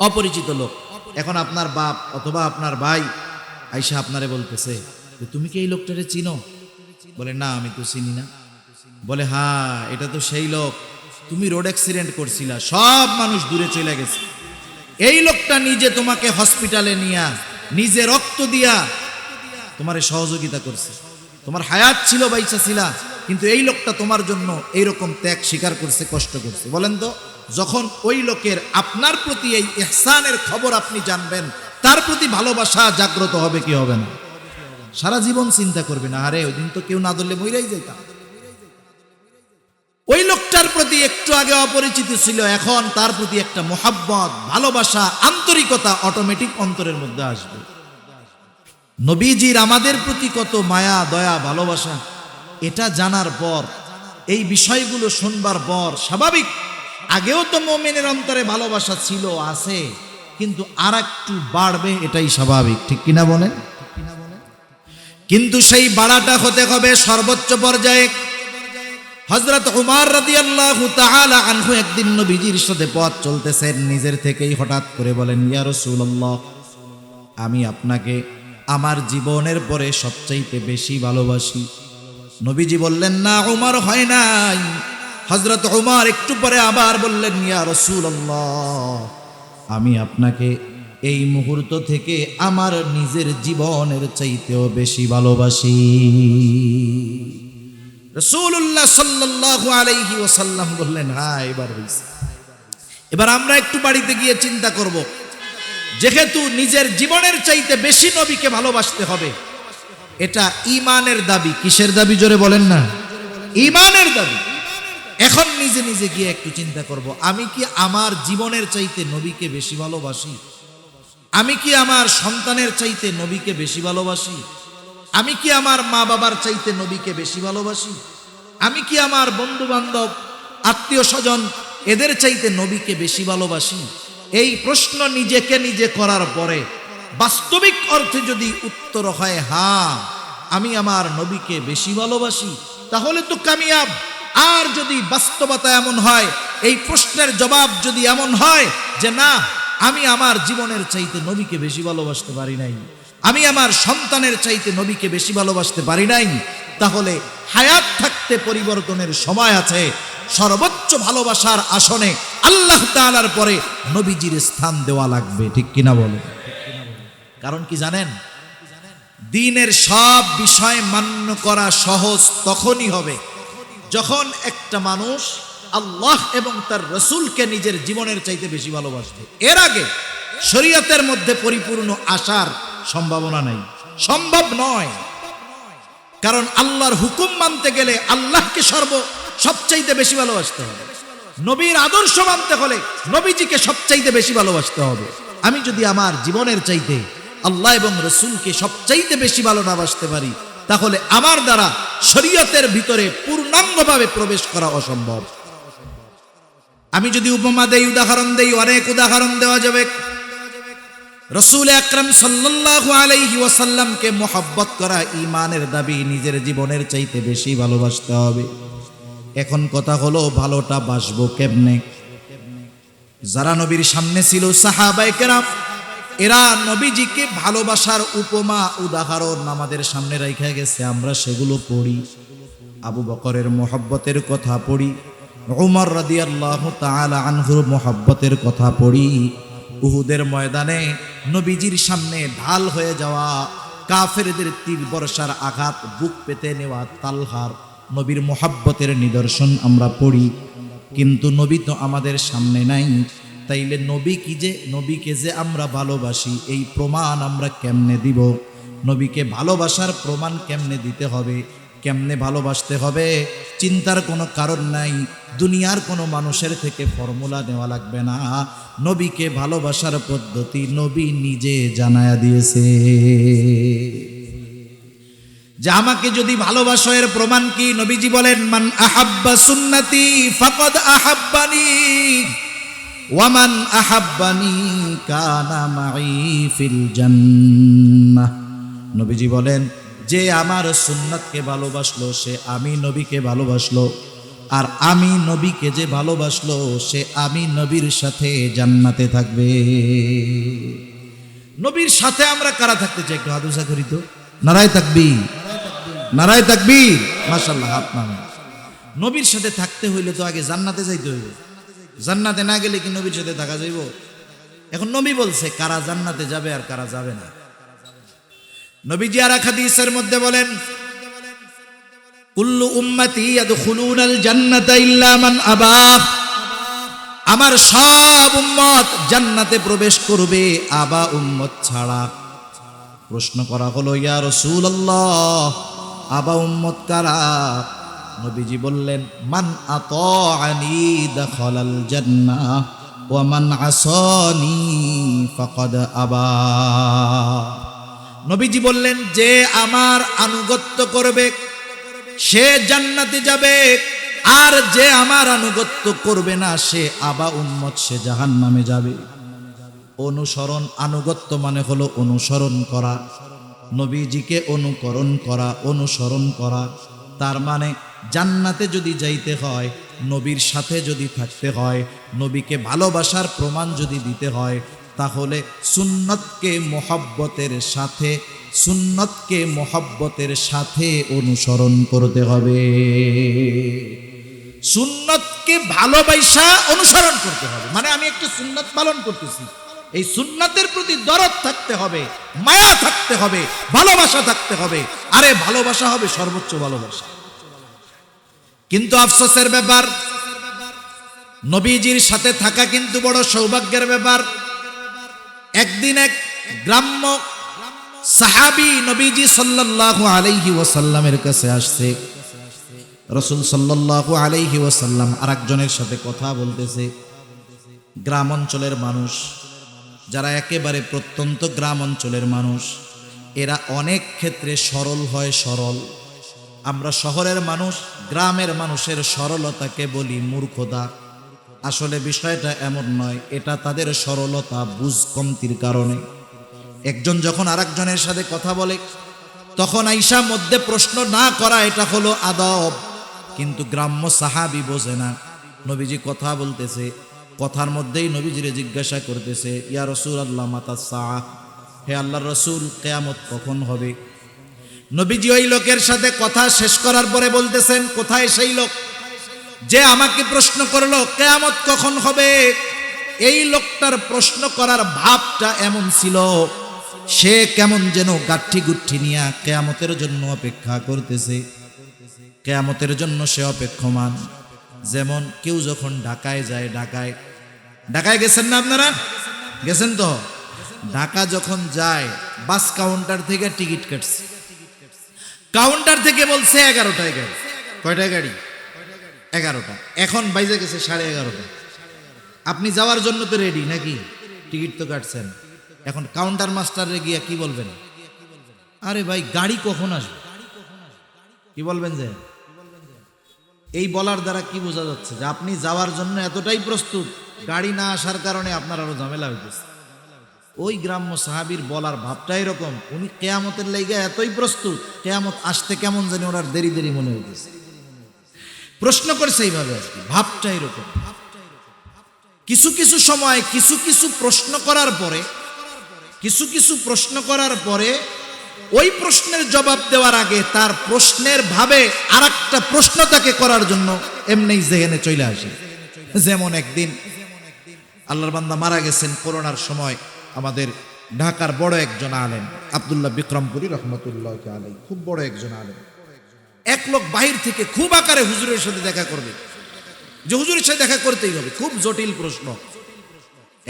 অপরিচিত লোক, এখন আপনার বাপ অথবা আপনার ভাই আইসা আপনারে বলতেছে, তুমি কি এই লোকটারে চিনো? বলে, না আমি তো চিনি না। বলে, হ্যাঁ এটা তো সেই লোক, তুমি রোড অ্যাক্সিডেন্ট করছিলা, সব মানুষ দূরে চলে গেছে, এই লোকটা নিজে তোমাকে হসপিটালে নিয়া নিজে রক্ত দিয়া তোমারে সহযোগিতা করছে, তোমার হায়াত ছিল, বাইচা ছিলা, কিন্তু এই লোকটা তোমার জন্য এইরকম ত্যাগ স্বীকার করছে, কষ্ট করছে। বলেন তো, যখন ওই লোকের আপনার প্রতি এই ইহসানের খবর আপনি জানবেন, তার প্রতি ভালোবাসা জাগ্রত হবে কি হবে না? সারা জীবন চিন্তা করবে না, আরে ওই দিন তো কেউ না ধরলে মইরাই যাইতাম। ওই লোকটার প্রতি একটু আগে অপরিচিত ছিল, এখন তার প্রতি একটা মোহাব্বত, ভালোবাসা, আন্তরিকতা অটোমেটিক অন্তরের মধ্যে আসবে। নবীজির আমাদের প্রতি কত মায়া, দয়া, ভালোবাসা, এটা জানার পর, এই বিষয়গুলো শুনবার পর স্বাভাবিক, আগেও তো মুমিনের অন্তরে ভালোবাসা ছিল, আছে, কিন্তু আর একটু বাড়বে, এটাই স্বাভাবিক, ঠিক কিনা বলেন? কিন্তু সেই বাড়াটা হতে হবে সর্বোচ্চ পর্যায়ে। হযরত উমর রাদিয়াল্লাহু তাআলা আনহু একদিন নবীজির সাথে পথ চলতেছেন, নিজের থেকেই হঠাৎ করে বলেন, ইয়া রাসূলুল্লাহ, আমি আপনাকে আমার জীবনের পরে সবচাইতে বেশি ভালোবাসি। নবীজি বললেন, না উমর, হয় নাই। হযরত উমর একটু পরে আবার বললেন, ইয়া রাসূলুল্লাহ, আমি আপনাকে এই মুহূর্ত থেকে আমার নিজের জীবনের চাইতেও বেশি ভালোবাসি। রাসূলুল্লাহ সাল্লাল্লাহু আলাইহি ওয়াসাল্লাম বললেন, হ্যাঁ এবার হইছে। এবার আমরা একটু বাড়িতে গিয়ে চিন্তা করব, যেহেতু নিজের জীবনের চাইতে বেশি নবীকে ভালোবাসতে হবে, এটা ঈমানের দাবি। কিসের দাবি? জোরে বলেন না। ঈমানের দাবি। এখন নিজে নিজে গিয়ে একটু চিন্তা করব, আমি কি আমার জীবনের চাইতে নবীকে বেশি ভালোবাসি? আমি কি আমার সন্তানের চাইতে নবীকে বেশি ভালোবাসি? আমি কি আমার মা বাবার চাইতে নবীকে বেশি ভালোবাসি? আমি কি আমার বন্ধু বান্ধব, আত্মীয় স্বজন, এদের চাইতে নবীকে বেশি ভালোবাসি? এই প্রশ্ন নিজেকে নিজে করার পরে বাস্তবিক অর্থে যদি উত্তর হয় হ্যাঁ আমি আমার নবীকে বেশি ভালোবাসি, তাহলে তো কামিয়াব। আর যদি বাস্তবতা এমন হয়, এই প্রশ্নের জবাব যদি এমন হয় যে না, আমি আমার জীবনের চাইতে নবীকে বেশি ভালোবাসতে পারি নাই, আমি আমার সন্তানের চাইতে নবীকে বেশি ভালোবাসতে পারি নাই, তাহলে হায়াত থাকতে পরিবর্তনের সময় আছে। সর্বোচ্চ ভালোবাসার আসনে আল্লাহ তাআলার পরে নবীজির স্থান দেওয়া লাগবে, ঠিক কিনা বলে? কারণ কি জানেন, দ্বীনের সব বিষয় মান্য করা সহজ তখনই হবে যখন একটা মানুষ আল্লাহ এবং তার রসুলকে নিজের জীবনের চাইতে বেশি ভালোবাসবে। এর আগে শরীয়তের মধ্যে পরিপূর্ণ আসার সম্ভাবনা নাই, সম্ভব নয়। কারণ আল্লাহর হুকুম মানতে গেলে আল্লাহকে সবচাইতে বেশি ভালোবাসতে হবে, নবীর আদর্শ মানতে হলে নবীজিকে সবচাইতে বেশি ভালোবাসতে হবে। আমি যদি আমার জীবনের চাইতে আল্লাহ এবং রসুলকে সবচাইতে বেশি ভালো না বাসতে পারি, তাহলে আমার দ্বারা শরীয়তের ভিতরে পূর্ণাঙ্গভাবে প্রবেশ করা অসম্ভব। আমি যদি উপমা দেই, উদাহরণ দেই, অনেক উদাহরণ দেওয়া যাবে। রাসূল আকরাম সাল্লাল্লাহু আলাইহি ওয়াসাল্লামকে মুহাব্বত করা ঈমানের দাবি, নিজের জীবনের চাইতে বেশি ভালোবাসতে হবে। এখন কথা হলো, ভালোটা বাসবো কেমনে? যারা নবীর সামনে ছিল সাহাবায়ে কেরাম, এরা নবীজিকে ভালোবাসার উপমা উদাহরণ আমাদের সামনে রাইখা গেছে, আমরা সেগুলো পড়ি। আবু বকরের মুহাব্বতের কথা পড়ি, উমর রাদিয়াল্লাহু তাআলা আনহুর মুহাব্বতের কথা পড়ি, উহুদের ময়দানে নবীজির সামনে ঢাল হয়ে যাওয়া কাফেরদের তীর বর্ষার আঘাত বুক পেতে নেওয়া তালহার নবীর মুহাব্বতের নিদর্শন আমরা পড়ি। কিন্তু নবী তো আমাদের সামনে নাই, তাইলে নবীকে যে আমরা ভালোবাসি এই প্রমাণ আমরা কেমনে দিব? নবীকে ভালোবাসার প্রমাণ কেমনে দিতে হবে, কেমনে ভালোবাসতে হবে? চিন্তার কোনো কারণ নাই, দুনিয়ার কোনো মানুষের থেকে ফর্মুলা দেওয়া লাগবে না। নবীকে ভালোবাসার পদ্ধতি নবী নিজে জানায়া দিয়েছে। যে আমাকে যদি ভালোবাসো এর প্রমাণ কি? নবীজি বলেন, মান আহাব্বা সুন্নতি ফাকাদ আহাব্বানি ওয়া মান আহাব্বানি কানা মাই ফিল জান্নাহ। নবীজি বলেন, যে আমার সুন্নাতকে ভালোবাসলো সে আমি নবীকে ভালোবাসলো, আর আমি নবীকে যে ভালোবাসলো সে আমি নবীর সাথে জান্নাতে থাকবে। নবীর সাথে আমরা কারা থাকতে চাই? একটু হাত উঁচা করি তো। নারায়ে তাকবীর, নারায়ে তাকবীর, মাশাআল্লাহ, হাত নামান। নবীর সাথে থাকতে হইলে তো আগে জান্নাতে যাইতে হইবে। জান্নাতে না গেলে কি নবীর সাথে থাকা যাইব? এখন নবী বলছে কারা জান্নাতে যাবে আর কারা যাবে না। নবীজি আর এক হাদিসের মধ্যে বলেন, কুল্লু উম্মতি ইয়াদখুলুনাল জান্নাতা ইল্লা মান আবা। আমার সব উম্মত জান্নাতে প্রবেশ করবে, আবা উম্মত ছাড়া। প্রশ্ন করা হলো, ইয়া রাসূলুল্লাহ, আবা উম্মত কারা? নবীজি বললেন, মান আতাআনি দাখালাল জান্নাহ ওয়া মান আসানি ফাকাদ আবা। নবীজি বললেন, যে আমার আনুগত্য করবে সে জান্নাতে যাবে, আর যে আমার আনুগত্য করবে না সে আবা উম্মত, সে জাহান্নামে যাবে। অনুসরণ, আনুগত্য মানে হলো অনুসরণ করা, নবীজিকে অনুকরণ করা, অনুসরণ করা। তার মানে জান্নাতে যদি যাইতে হয়, নবীর সাথে যদি থাকতে হয়, নবীকে ভালোবাসার প্রমাণ যদি দিতে হয়, তাহলে সুন্নতকে মোহাব্বতের সাথে অনুসরণ করতে হবে। সুন্নতকে ভালোবাসা অনুসরণ করতে হবে। মানে আমি একটা সুন্নত পালন করতেছি, এই সুন্নতের প্রতি দরদ থাকতে হবে, মায়া থাকতে হবে, ভালোবাসা থাকতে হবে। আরে ভালোবাসা হবে সর্বোচ্চ ভালোবাসা। কিন্তু আফসোসের ব্যাপার, নবীজির সাথে থাকা কিন্তু বড় সৌভাগ্যের ব্যাপার। একদিন এক গ্রাম্য সাহাবী নবীজি সাল্লাল্লাহু আলাইহি ওয়াসাল্লামের কাছে আসছে। রাসূল সাল্লাল্লাহু আলাইহি ওয়াসাল্লাম আরেকজনের সাথে কথা বলতেছে। গ্রাম অঞ্চলের মানুষ, যারা একেবারে প্রত্যন্ত গ্রাম অঞ্চলের মানুষ, এরা অনেক ক্ষেত্রে সরল হয়, সরল। আমরা শহরের মানুষ, গ্রামের মানুষের সরলতাকে বলি মূর্খতা। আসলে বিষয়টা এমন নয়, এটা তাদের সরলতা, বুঝ কমতির কারণে। একজন যখন আরেকজনের সাথে কথা বলে তখন আইসা মধ্যে প্রশ্ন না করা, এটা হলো আদব। কিন্তু গ্রাম্য সাহাবী বোঝে না। নবীজি কথা বলতেছে, কথার মধ্যেই নবীজিরে জিজ্ঞাসা করতেছে, ইয়া রাসূলুল্লাহ মাতা সাআ, হে আল্লাহর রাসূল, কিয়ামত কখন হবে? নবীজি ওই লোকের সাথে কথা শেষ করার পরে বলতেছেন, কোথায় সেই লোক যে আমাকে প্রশ্ন করলো কিয়ামত কখন হবে? এই লোকটার প্রশ্ন করার ভাবটা এমন ছিল, সে কেমন যেন গাঠি গুঠি নিয়ে কিয়ামতের জন্য অপেক্ষা করতেছে, কিয়ামতের জন্য সে অপেক্ষমান। যেমন কেউ যখন ঢাকায় যায়, ঢাকায় গেছেন না আপনারা? গেছেন তো? ঢাকা যখন যায় বাস কাউন্টার থেকে টিকিট কাটছে, কাউন্টার থেকে বলছে 11টায় গাড়ি। কয়টায় গাড়ি? 11টা। এখন বাইজে গেছে 11:30। আপনি যাওয়ার জন্য তো রেডি নাকি? টিকিট তো কাটছেন। এখন কাউন্টার মাস্টারে গিয়া কি বলবেন? আরে ভাই গাড়ি কখন আসবে? কি বলবেন? যে এই বলার দ্বারা কি বোঝা যাচ্ছে? যে আপনি যাওয়ার জন্য এতটাই প্রস্তুত, গাড়ি না আসার কারণে আপনার আরো ঝামেলা হইতেছে। ওই গ্রাম্য সাহাবীর বলার ভাবটা এরকম, উনি কিয়ামতের লাইগা এতই প্রস্তুত, কিয়ামত আসতে কেমন জানি ওনার দেরি দেরি মনে হইতেছে। প্রশ্ন করছে এইভাবে আর কি, ভাবটা এরকম। কিছু কিছু সময় কিছু কিছু প্রশ্ন করার পরে ওই প্রশ্নের জবাব দেওয়ার আগে তার প্রশ্নের ভাবে আরেকটা প্রশ্ন তাকে করার জন্য এমনি জেহেনে চলে আসে। যেমন একদিন আল্লাহর বান্দা মারা গেছেন করোনার সময়, আমাদের ঢাকার বড় একজন আলেম আব্দুল্লাহ বিক্রমপুরী রহমতুল্লাহ আলাইহি, খুব বড় একজন আলেম। এক লোক বাহির থেকে খুব আকারে হুজুরের সাথে দেখা করবে, যে হুজুরের সাথে দেখা করতেই হবে, খুব জটিল প্রশ্ন।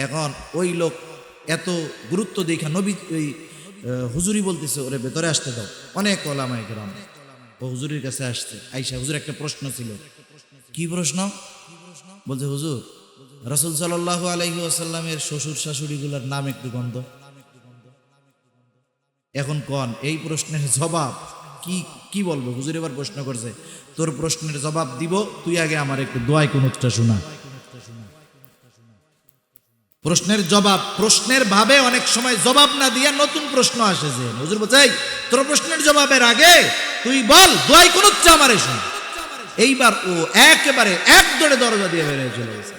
এখন ওই লোক এত গুরুত্ব দেখা নবী ওই হুজুরি বলতেছে ওরে ভেতরে আসতে দাও। অনেক ওলামায়ে কেরাম ও হুজুরের কাছে আসছে। আইসা হুজুর একটা প্রশ্ন ছিল। কি প্রশ্ন? বলছে হুজুর রাসূল সাল্লাল্লাহু আলাইহি ওয়াসাল্লামের শ্বশুর শাশুড়িগুলোর নাম একটু গন্ধ। এখন কোন এই প্রশ্নের জবাব কি বলবো? হুজুর এবার প্রশ্ন করছে, তোর প্রশ্নের জবাব দিব, তুই আগে আমার একটু দোয়ায় কুনুতটা শোনা। প্রশ্নের জবাব, প্রশ্নের ভাবে অনেক সময় জবাব না দিয়া নতুন প্রশ্ন আসে। যে হুজুর বলছে তোর প্রশ্নের জবাবের আগে তুই বল দোয়ায় কুনুতটা আমারে শোন। এইবার ও একেবারে এক দৌড়ে দরজা দিয়ে বেরিয়ে চলে গেছে।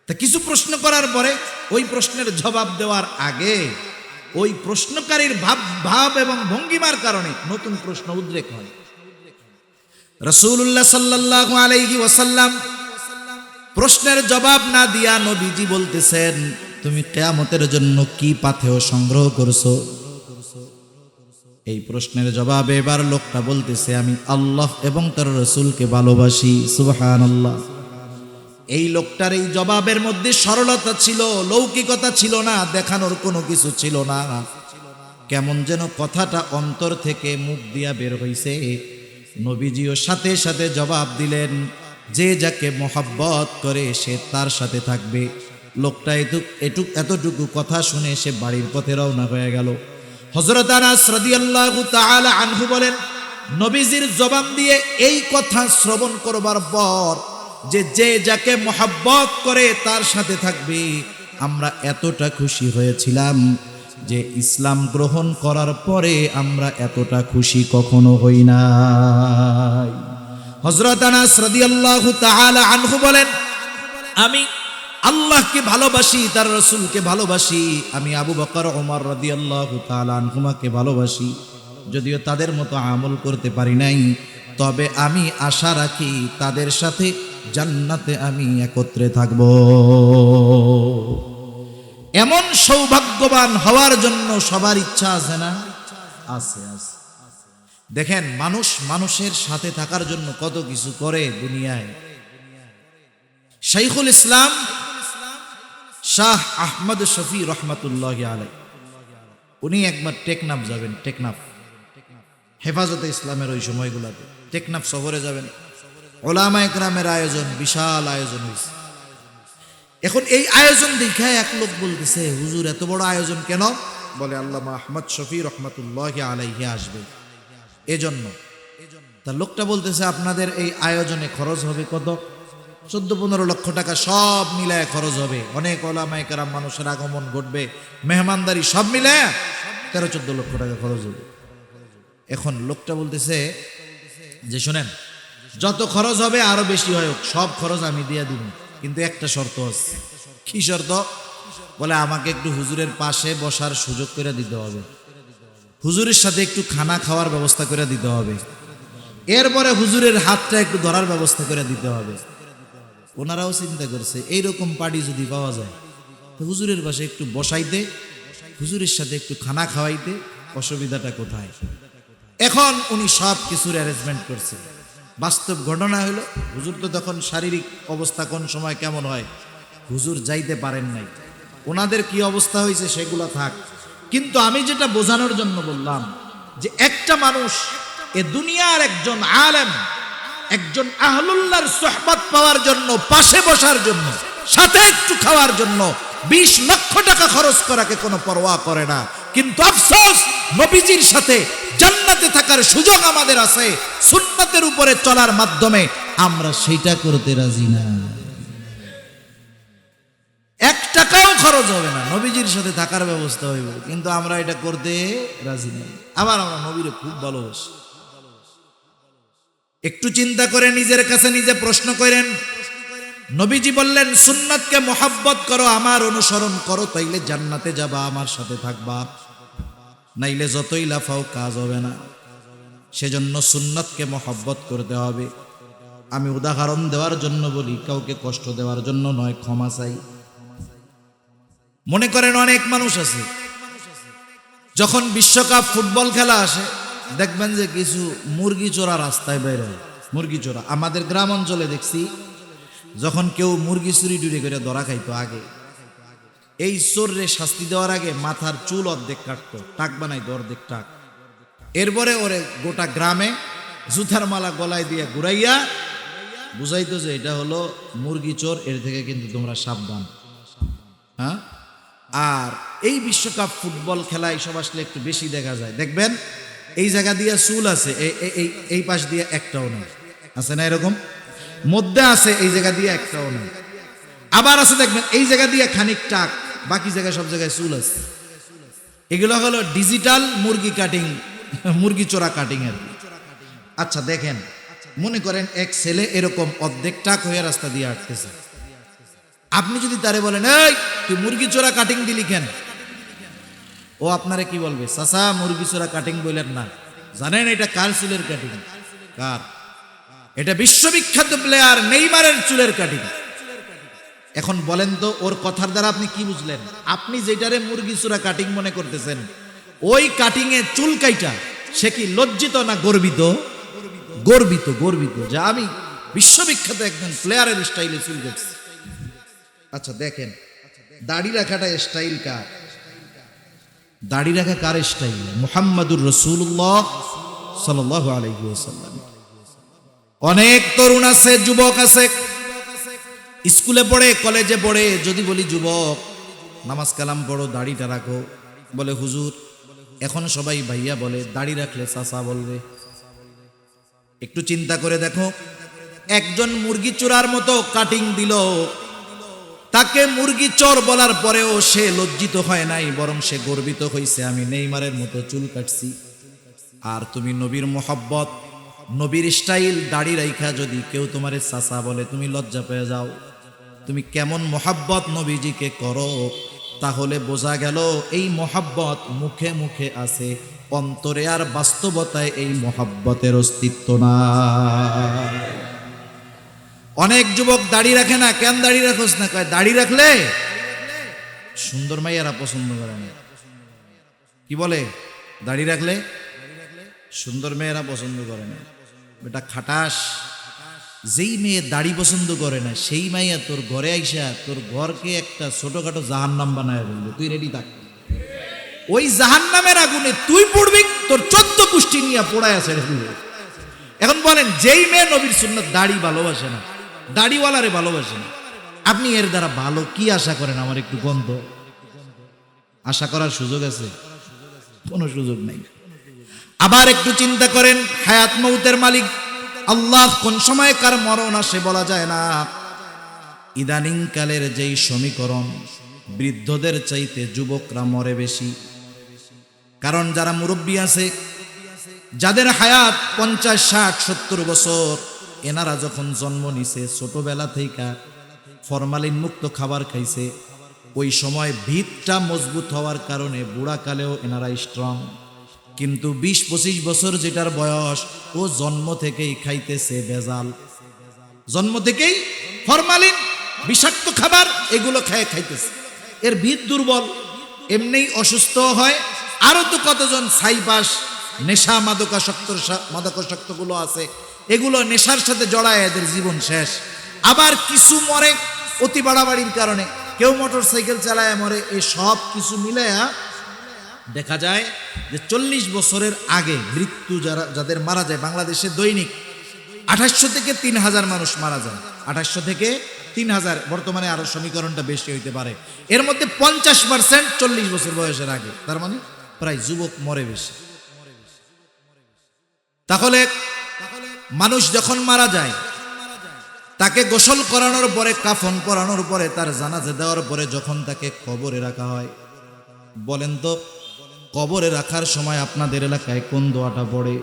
তা কিছু প্রশ্ন করার পরে ওই প্রশ্নের জবাব দেওয়ার আগে ওই প্রশ্নকারীর ভাব এবং ভঙ্গিমার কারণে নতুন প্রশ্ন উদ্রেক হয়। রাসূলুল্লাহ সাল্লাল্লাহু আলাইহি ওয়াসাল্লাম প্রশ্নের জবাব না দিয়া নবীজি বলতেছেন, তুমি কিয়ামতের জন্য কি পাথেয় সংগ্রহ করছো? এই প্রশ্নের জবাবে এবার লোকটা বলতেছে, আমি আল্লাহ এবং তার রাসূলকে ভালোবাসি। সুবহানাল্লাহ। এই লোকটার এই জবাবের মধ্যে সরলতা ছিল, লৌকিকতা ছিল না, দেখানোর কোনো কিছু ছিল না। কেমন যেন কথাটা অন্তর থেকে মুখ দিয়া বের হইছে। নবীজিও সাথে সাথে জবাব দিলেন, যে যাকে মোহাব্বত করে সে তার সাথে থাকবে। লোকটা এতটুকু কথা শুনে সে বাড়ির পথে রওনা হয়ে গেল। হযরত আনাস রাদিয়াল্লাহু তাআলা আনহু বলেন, নবীজির জবান দিয়ে এই কথা শ্রবণ করবার পর যে যাকে মোহাব্বত করে তার সাথে থাকবে, আমরা এতটা খুশি হয়েছিলাম যে ইসলাম গ্রহণ করার পরে আমরা এতটা খুশি কখনো হই নাই। হযরত আনাস রাদিয়াল্লাহু তাআলা আনহু বলেন, আমি আল্লাহকে ভালোবাসি, তার রাসূলকে ভালোবাসি, আমি আবু বকর ওমর রাদিয়াল্লাহু তাআলা আনহুমাকে ভালোবাসি। যদিও তাদের মতো আমল করতে পারি নাই, তবে আমি আশা রাখি তাদের সাথে জান্নাতে আমি একত্রে থাকব। এমন সৌভাগ্যবান হওয়ার জন্য সবার ইচ্ছা আছে না? আছে। দেখেন মানুষের সাথে থাকার জন্য কত কিছু করে দুনিয়ায়। শাইখুল ইসলাম শাহ আহমদ শফি রহমাতুল্লাহি আলাইহি, উনি একবার টেকনাফ যাবেন। টেকনাফ হেফাজতে ইসলামের ওই সময়গুলোতে টেকনাফ সফরে যাবেন। ওলামায়ে কেরামের আয়োজন, বিশাল আয়োজন হয়েছে। এখন এই আয়োজন দেখে এক লোক বলতেছে, হুজুর এত বড় আয়োজন কেন? বলে আল্লামা আহমদ শফি রহমাতুল্লাহি আলাইহি আসবে এজন্য। তা লোকটা বলতেছে, আপনাদের এই আয়োজনে খরচ হবে কত? 14-15 লক্ষ টাকা সব মিলায় খরচ হবে। অনেক ওলামায়ে কেরাম মানুষের আগমন ঘটবে, মেহমানদারি সব মিলায় 13-14 লক্ষ টাকা খরচ হবে। এখন লোকটা বলতেছে যে শোনেন, যত খরচ হবে আরো বেশি হয়, সব খরচ আমি দিয়ে দিব, কিন্তু একটা শর্ত আছে। কি শর্ত? বলে আমাকে একটু হুজুরের পাশে বসার সুযোগ করে দিতে হবে, হুজুরের সাথে একটু খানা খাওয়ার ব্যবস্থা করে দিতে হবে, এরপরে হুজুরের হাতটা একটু ধরার ব্যবস্থা করে দিতে হবে। ওনারাও চিন্তা করছে এইরকম পার্টি যদি পাওয়া যায় তো হুজুরের পাশে একটু বসাইতে, হুজুরের সাথে একটু খানা খাওয়াইতে অসুবিধাটা কোথায়? এখন উনি সব কিছুর অ্যারেঞ্জমেন্ট করছে। বাস্তব ঘটনা হলো, হুজুর তো তখন শারীরিক অবস্থা কোন সময় কেমন হয় হুজুর যাইতে পারেন নাই, ওনাদের কি অবস্থা হয়েছে সেগুলো থাক। কিন্তু আমি যেটা বোঝানোর জন্য বললাম যে একটা মানুষ এ দুনিয়ার একজন আলেম, একজন আহলুল্লাহর সোহবত পাওয়ার জন্য, পাশে বসার জন্য, সাথে একটু খাওয়ার জন্য 20 লক্ষ টাকা খরচ করাকে কোনো পরোয়া করে না। কিন্তু আফসোস, নবীজির সাথে জান্নাতে থাকার সুযোগ আমাদের আছে, সুন্নাতের উপরে চলার মাধ্যমে আমরা সেটা করতে রাজি না। 1 টাকাও খরচ হবে না, নবীজির সাথে থাকার ব্যবস্থা হইব, কিন্তু আমরা এটা করতে রাজি নাই। আবার আমরা নবীরে খুব ভালোবাসি। একটু চিন্তা করে নিজের কাছে নিজে প্রশ্ন করেন, নবীজি বললেন সুন্নাতকে মোহাব্বত করো, আমার অনুসরণ করো, তাইলে জান্নাতে যাবা, আমার সাথে থাকবা, নাইলে যতই লাফাও কাজ হবে না। সেজন্য সুন্নাতকে মোহাব্বত করতে হবে। আমি উদাহরণ দেওয়ার জন্য বলি, কাউকে কষ্ট দেওয়ার জন্য নয়, ক্ষমা চাই। মনে করেন অনেক মানুষ আছে, যখন বিশ্বকাপ ফুটবল খেলা আসে দেখবেন যে কিছু মুরগি চোরা রাস্তায় বের হয়। মুরগি চোরা আমাদের গ্রাম অঞ্চলে দেখছি, যখন কেউ মুরগি চুরি টুরি করে ধরা খাইতো আগে, এই চোররে শাস্তি দেওয়ার আগে মাথার চুল অর্ধেক কাটতো, টাক বানাইতো অর্ধেক টাক। এরপরে ওরে গোটা গ্রামে জুতার মালা গলায় দিয়ে ঘুরাইয়া বুঝাইতো যে এটা হলো মুরগি চোর, এর থেকে কিন্তু তোমরা সাবধান। হ্যাঁ, আর এই বিশ্বকাপ ফুটবল খেলা এইসব আসলে একটু বেশি দেখা যায়। দেখবেন এই জায়গা দিয়ে চুল আছে, এই পাশ দিয়ে একটাও নেই, আছে না এরকম? মধ্যে আছে, এই জায়গা দিয়ে একটাও নেই। আবার আছে দেখবেন এই জায়গা দিয়ে খানিক টাক, বাকি জায়গায় সব জায়গায় চুল আছে। এগুলো হলো ডিজিটাল মুরগি কাটিং, মুরগি চোরা কাটিং এর। আচ্ছা দেখেন, মনে করেন এক ছেলে এরকম অর্ধেক টাক হয়ে রাস্তা দিয়ে হাঁটতেছে, আপনি যদি তারে বলেন এই তুই মুরগি চোরা কাটিং দিলি কেন, ও আপনারে কি বলবে? চাচা মুরগি চোরা কাটিং বললেন না, জানেন এটা কার চুলের কাটিং? কার? এটা বিশ্ববিখ্যাত প্লেয়ার নেইমারের চুলের কাটিং। এখন বলেন তো ওর কথার দ্বারা আপনি কি বুঝলেন? আপনি যেটারে মুরগি চোরা কাটিং মনে করতেছেন, ওই কাটিং এ চুল কাইটা সে কি লজ্জিত না গর্বিত? গর্বিত, গর্বিত যে আমি বিশ্ববিখ্যাত একজন প্লেয়ারের স্টাইলে চুল কাটছি। আচ্ছা দেখেন, দাড়ি রাখাটা স্টাইল কার? দাড়ি রাখা কার স্টাইল? মুহাম্মাদুর রাসূলুল্লাহ সাল্লাল্লাহু আলাইহি ওয়াসাল্লাম। অনেক তরুণ আছে, যুবক আছে, স্কুলে পড়ে, কলেজে পড়ে, যদি বলি যুবক নামাজ কালাম পড়ো, দাড়িটা রাখো, বলে হুজুর এখন সবাই ভাইয়া বলে, দাড়ি রাখলে চাচা বলবে। একটু চিন্তা করে দেখো, একজন মুরগি চোরার মতো কাটিং দিল, তাকে মুরগি চোর বলার পরেও সে লজ্জিত হয় নাই, বরং সে গর্বিত হয়েছে, আমি নেইমারের মতো চুল কাটছি। আর তুমি নবীর মোহাব্বত, নবীর স্টাইল দাড়ি রাইখা যদি কেউ তোমারে চাচা বলে, তুমি লজ্জা পেয়ে যাও। তুমি কেমন মোহাব্বত নবীজিকে করো, তাহলে বোঝা গেল এই মোহাব্বত মুখে মুখে আছে, অন্তরে আর বাস্তবতায় এই মোহাব্বতের অস্তিত্ব না। অনেক যুবক দাড়ি রাখে না, কেন দাড়ি রাখোস না? কয় দাড়ি রাখলে সুন্দর মাইয়ারা পছন্দ করে না। কি বলে? দাড়ি রাখলে সুন্দর মেয়েরা পছন্দ করে না। বেটা খাটাস, যেই মেয়ে দাড়ি পছন্দ করে না সেই মাইয়া তোর ঘরে আইসা তোর ঘরকে একটা ছোটখাটো জাহান্নাম বানায় বলবে, তুই রেডি থাক। ওই জাহান্নামের আগুনে তুই পড়বি, তোর 14 পুষ্টি নিয়ে পোড়ায় আছে। এখন বলেন, যেই মেয়ে নবীর সুন্নাত দাড়ি ভালোবাসে না, দাড়িওয়ালারে ভালোবাসে না, আপনি এর দ্বারা ভালো কি আশা করেন? আমার একটু গন্ধ আশা করার সুযোগ আছে? কোনো সুযোগ নাই। আবার একটু চিন্তা করেন, হায়াত মউতের মালিক আল্লাহ, কোন সময় কার মরণ আসে বলা যায় না। ইদানিং কালের যেই সমীকরণ, বৃদ্ধদের চাইতে যুবকরা মরে বেশি। কারণ যারা মুরব্বী আছে, যাদের হায়াত 50, 60, 70 বছর, এনারা যখন জন্ম নিছে, ছোটবেলা থেকে ফরমালিন মুক্ত খাবার খাইছে, ওই সময় ভিতটা মজবুত হওয়ার কারণে বুড়াকালেও এনারা স্ট্রং। কিন্তু 20-25 বছর যেটার বয়স, ও জন্ম থেকেই খাইতেছে ভেজাল, জন্ম থেকেই ফরমালিন, বিষাক্ত খাবার এগুলো খাইতেছে, এর ভিত দুর্বল, এমনিই অসুস্থ হয়। আরো তো কতজন ছাইপাস নেশা মাদকাসক্তগুলো আছে, এগুলো নেশার সাথে জড়ায় এদের জীবন শেষ। আবার কিছু মরে অতি বাড়াবাড়ির কারণে, কেউ মোটর সাইকেল চালায় মরে। এই সব কিছু মিলায়া দেখা যায় যে 40 বছরের আগে মৃত্যু যাদের মারা যায় বাংলাদেশে দৈনিক 2800 থেকে 3000 মানুষ মারা যায়। 2800 থেকে 3000, বর্তমানে আরো সমীকরণটা বেশি হইতে পারে। এর মধ্যে 50% 40 বছর বয়সের আগে, তার মানে প্রায় যুবক মরে বেশি। তাহলে মানুষ যখন মারা যায়, তাকে গোসল করানোর পরে, কাফন পরানোর পরে, তার জানাজা দেওয়ার পরে যখন তাকে কবরে রাখা হয়, বলেন তো কবরে রাখার সময় আপনাদের এলাকায় কোন দোয়াটা পড়ে?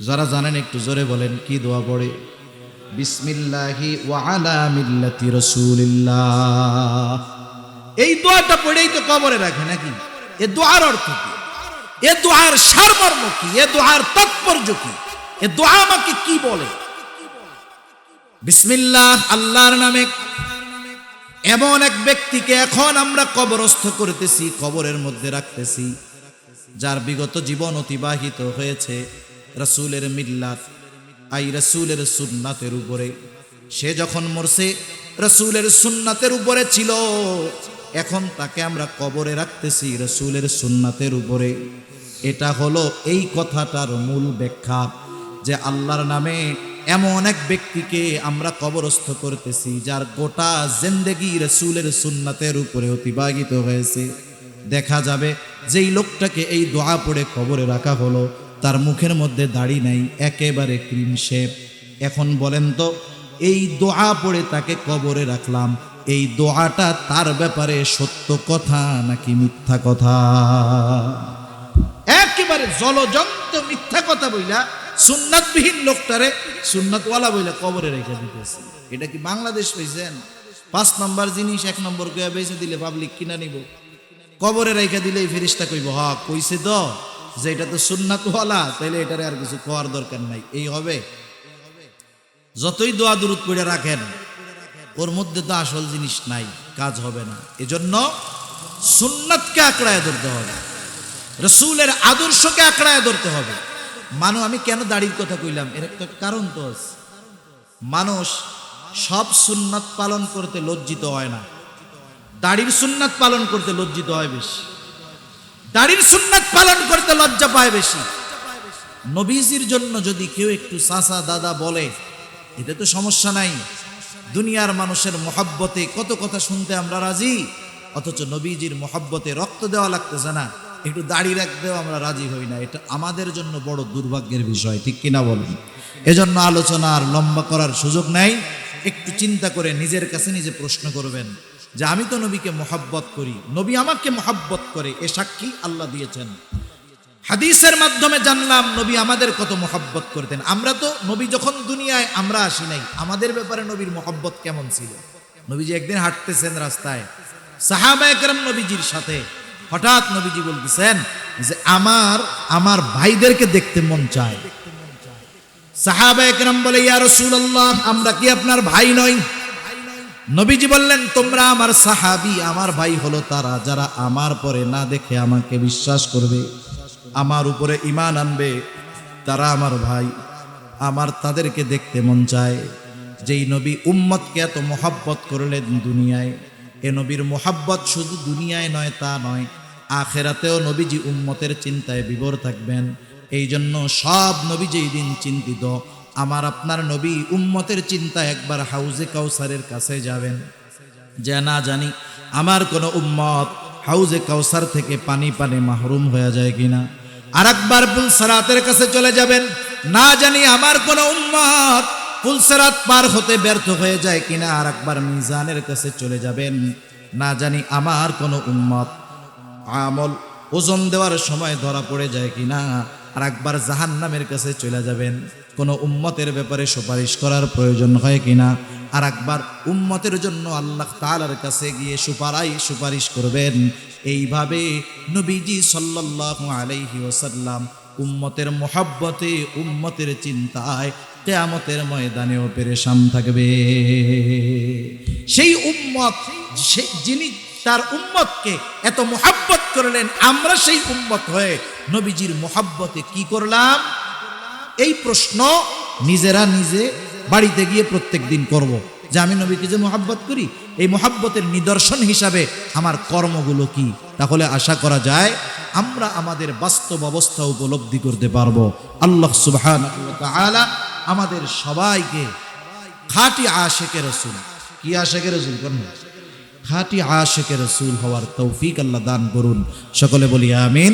যারা জানেন একটু জোরে বলেন, কি দোয়া পড়ে? বিসমিল্লাহি ওয়া আলা মিল্লাতি রাসূলিল্লাহ। এই দোয়াটা পড়েই তো কবরে রাখে নাকি? এ দোয়ার অর্থ কি? এ দোয়ার সারমর্ম কি? এ দোয়ার তাৎপর্য কি? এ দোয়া আমাকে কি বলে? বিসমিল্লাহ, আল্লাহর নামে। এমন এক ব্যক্তিকে এখন আমরা কবরস্থ করতেছি, কবরের মধ্যে রাখতেছি, যার বিগত জীবন অতিবাহিত হয়েছে রাসূলের মিল্লাত, আই রাসূলের সুন্নাতের উপরে। সে যখন মরছে রাসূলের সুন্নাতের উপরে ছিল, এখন তাকে আমরা কবরে রাখতেছি রাসূলের সুন্নাতের উপরে। এটা হলো এই কথাটার মূল ব্যাখ্যা, যে আল্লাহর নামে এমন এক ব্যক্তিকে আমরা কবরস্থ করতেছি যার গোটা জিন্দেগি রাসূলের সুন্নাতের উপরে অতিবাহিত হয়েছে। দেখা যাবে যেই লোকটাকে এই দোয়া পড়ে কবরে রাখা হলো, তার মুখের মধ্যে দাড়ি নাই, একেবারে ক্লিন শেভ। এখন বলেন তো, এই দোয়া পড়ে তাকে কবরে রাখলাম, এই দোয়াটা তার ব্যাপারে সত্য কথা নাকি মিথ্যা কথা? একেবারে জলজন্ত মিথ্যা কথা বইলা সুন্নাতবিহীন লোকটারে সুন্নাতওয়ালা বইলা কবরে রেখে দিতেছে। এটা কি বাংলাদেশ পাইছেন? 5 নম্বর জিনিস 1 নম্বর কইয়া বেঁচে দিলে পাবলিক কিনা নিব, কবরে রেখে দিলেই ফেরেশতা কইব হ্যাঁ কইছে তো যে এটা তো সুন্নাতওয়ালা, তাইলে এটারে আর কিছু কোয়ার দরকার নাই। এই হবে। যতই দোয়া দুরূদ পড়ে রাখেন, ওর মধ্যে তো আসল জিনিস নাই, কাজ হবে না। এজন্য সুন্নাতকে আঁকড়ায় ধরতে হবে, রাসূলের আদর্শকে আঁকড়ায় ধরতে হবে। আমি কেন দাড়ির কথা কইলাম, এর একটা কারণ তো আছে। মানুষ সব সুন্নাত পালন করতে লজ্জিত হয় না, দাড়ির সুন্নাত পালন করতে লজ্জিত হয় বেশি, দাড়ির সুন্নাত পালন করতে লজ্জা পায় বেশি। নবীজির জন্য যদি কেউ একটু চাচা দাদা বলে, এতে তো সমস্যা নাই। দুনিয়ার মানুষের মহব্বতে কত কথা শুনতে আমরা রাজি, অথচ নবীজির মহব্বতে রক্ত দেওয়া লাগতেছে না, একটু দাড়ি রাখতেও আমরা রাজি হই না। এটা আমাদের জন্য বড় দুর্ভাগ্যের বিষয়, ঠিক কিনা বলেন? এজন্য আলোচনা আর লম্বা করার সুযোগ নাই। একটু চিন্তা করে নিজের কাছে নিজে প্রশ্ন করবেন যে আমি তো নবীকে মহব্বত করি, নবী আমাকে মহব্বত করে, এ সাক্ষী আল্লাহ দিয়েছেন। হাদিসের মাধ্যমে জানলাম নবী আমাদের কত মহব্বত করতেন। আমরা তো নবী যখন দুনিয়ায় আমরা আসি নাই, আমাদের ব্যাপারে নবীর মহব্বত কেমন ছিল? নবীজি একদিন হাঁটতেছেন রাস্তায়, সাহাবায়ে কেরাম নবীজির সাথে, হঠাৎ নবীজি বলতেছেন যে আমার ভাইদেরকে দেখতে মন চায়। সাহাবায়ে কেরাম বলে, ইয়া রাসূলুল্লাহ, আমরা কি আপনার ভাই নই? নবীজি বললেন, তোমরা আমার সাহাবী, আমার ভাই হলো তারা যারা আমার পরে না দেখে আমাকে বিশ্বাস করবে, আমার উপরে ঈমান আনবে, তারা আমার ভাই, আমার তাদেরকে দেখতে মন চায়। যেই নবী উম্মতকে এত মহব্বত করলেন দুনিয়ায়, এ নবীর মহব্বত শুধু দুনিয়ায় নয়, তা নয়, আখেরাতেও নবীজি উম্মতের চিন্তায় বিভোর থাকবেন। এই জন্য সব নবী যেই দিন চিন্তিত, আমার আপনার নবী উম্মতের চিন্তায় একবার হাউজে কাউসারের কাছে যাবেন, যে না জানি আমার কোনো উম্মত হাউজে কাউসার থেকে পানি মাহরুম হয়ে যায় কিনা। আর একবার পুলসিরাতের কাছে চলে যাবেন, না জানি আমার কোনো উম্মত পুলসিরাত পার হতে ব্যর্থ হয়ে যায় কিনা। আর একবার মিজানের কাছে চলে যাবেন, না জানি আমার কোনো উম্মত আমল ওজন দেওয়ার সময় ধরা পড়ে যায় কিনা। আর একবার জাহান্নামের কাছে চলে যাবেন, কোনো উম্মতের ব্যাপারে সুপারিশ করার প্রয়োজন হয় কিনা। আর একবার উম্মতের জন্য আল্লাহ তাআলার কাছে গিয়ে সুপারিশ করবেন। এইভাবে নবীজি সাল্লাল্লাহু আলাইহি ওয়াসাল্লাম উম্মতের মহব্বতে, উম্মতের চিন্তায় কিয়ামতের ময়দানেও পেরেশান থাকবে। সেই উম্মত যিনি তার উম্মতকে এত মুহাব্বত করলেন, আমরা সেই উম্মত হয়ে নবীজির মুহাব্বতে কি করলাম? এই প্রশ্ন নিজেরা নিজে বাড়িতে গিয়ে প্রত্যেক দিন করব, যে আমি নবীকে যে মুহাব্বত করি, এই মুহাব্বতের নিদর্শন হিসাবে আমার কর্মগুলো কি? তাহলে আশা করা যায় আমরা আমাদের বাস্তব অবস্থা উপলব্ধি করতে পারবো। আল্লাহ সুবহানাহু ওয়া তাআলা আমাদের সবাইকে খাঁটি আশিকে রাসূল, কি আশিকে রাসূল করুন, খাঁটি আশিকে রাসূল হওয়ার তৌফিক আল্লাহ দান করুন। সকলে বলি আমিন।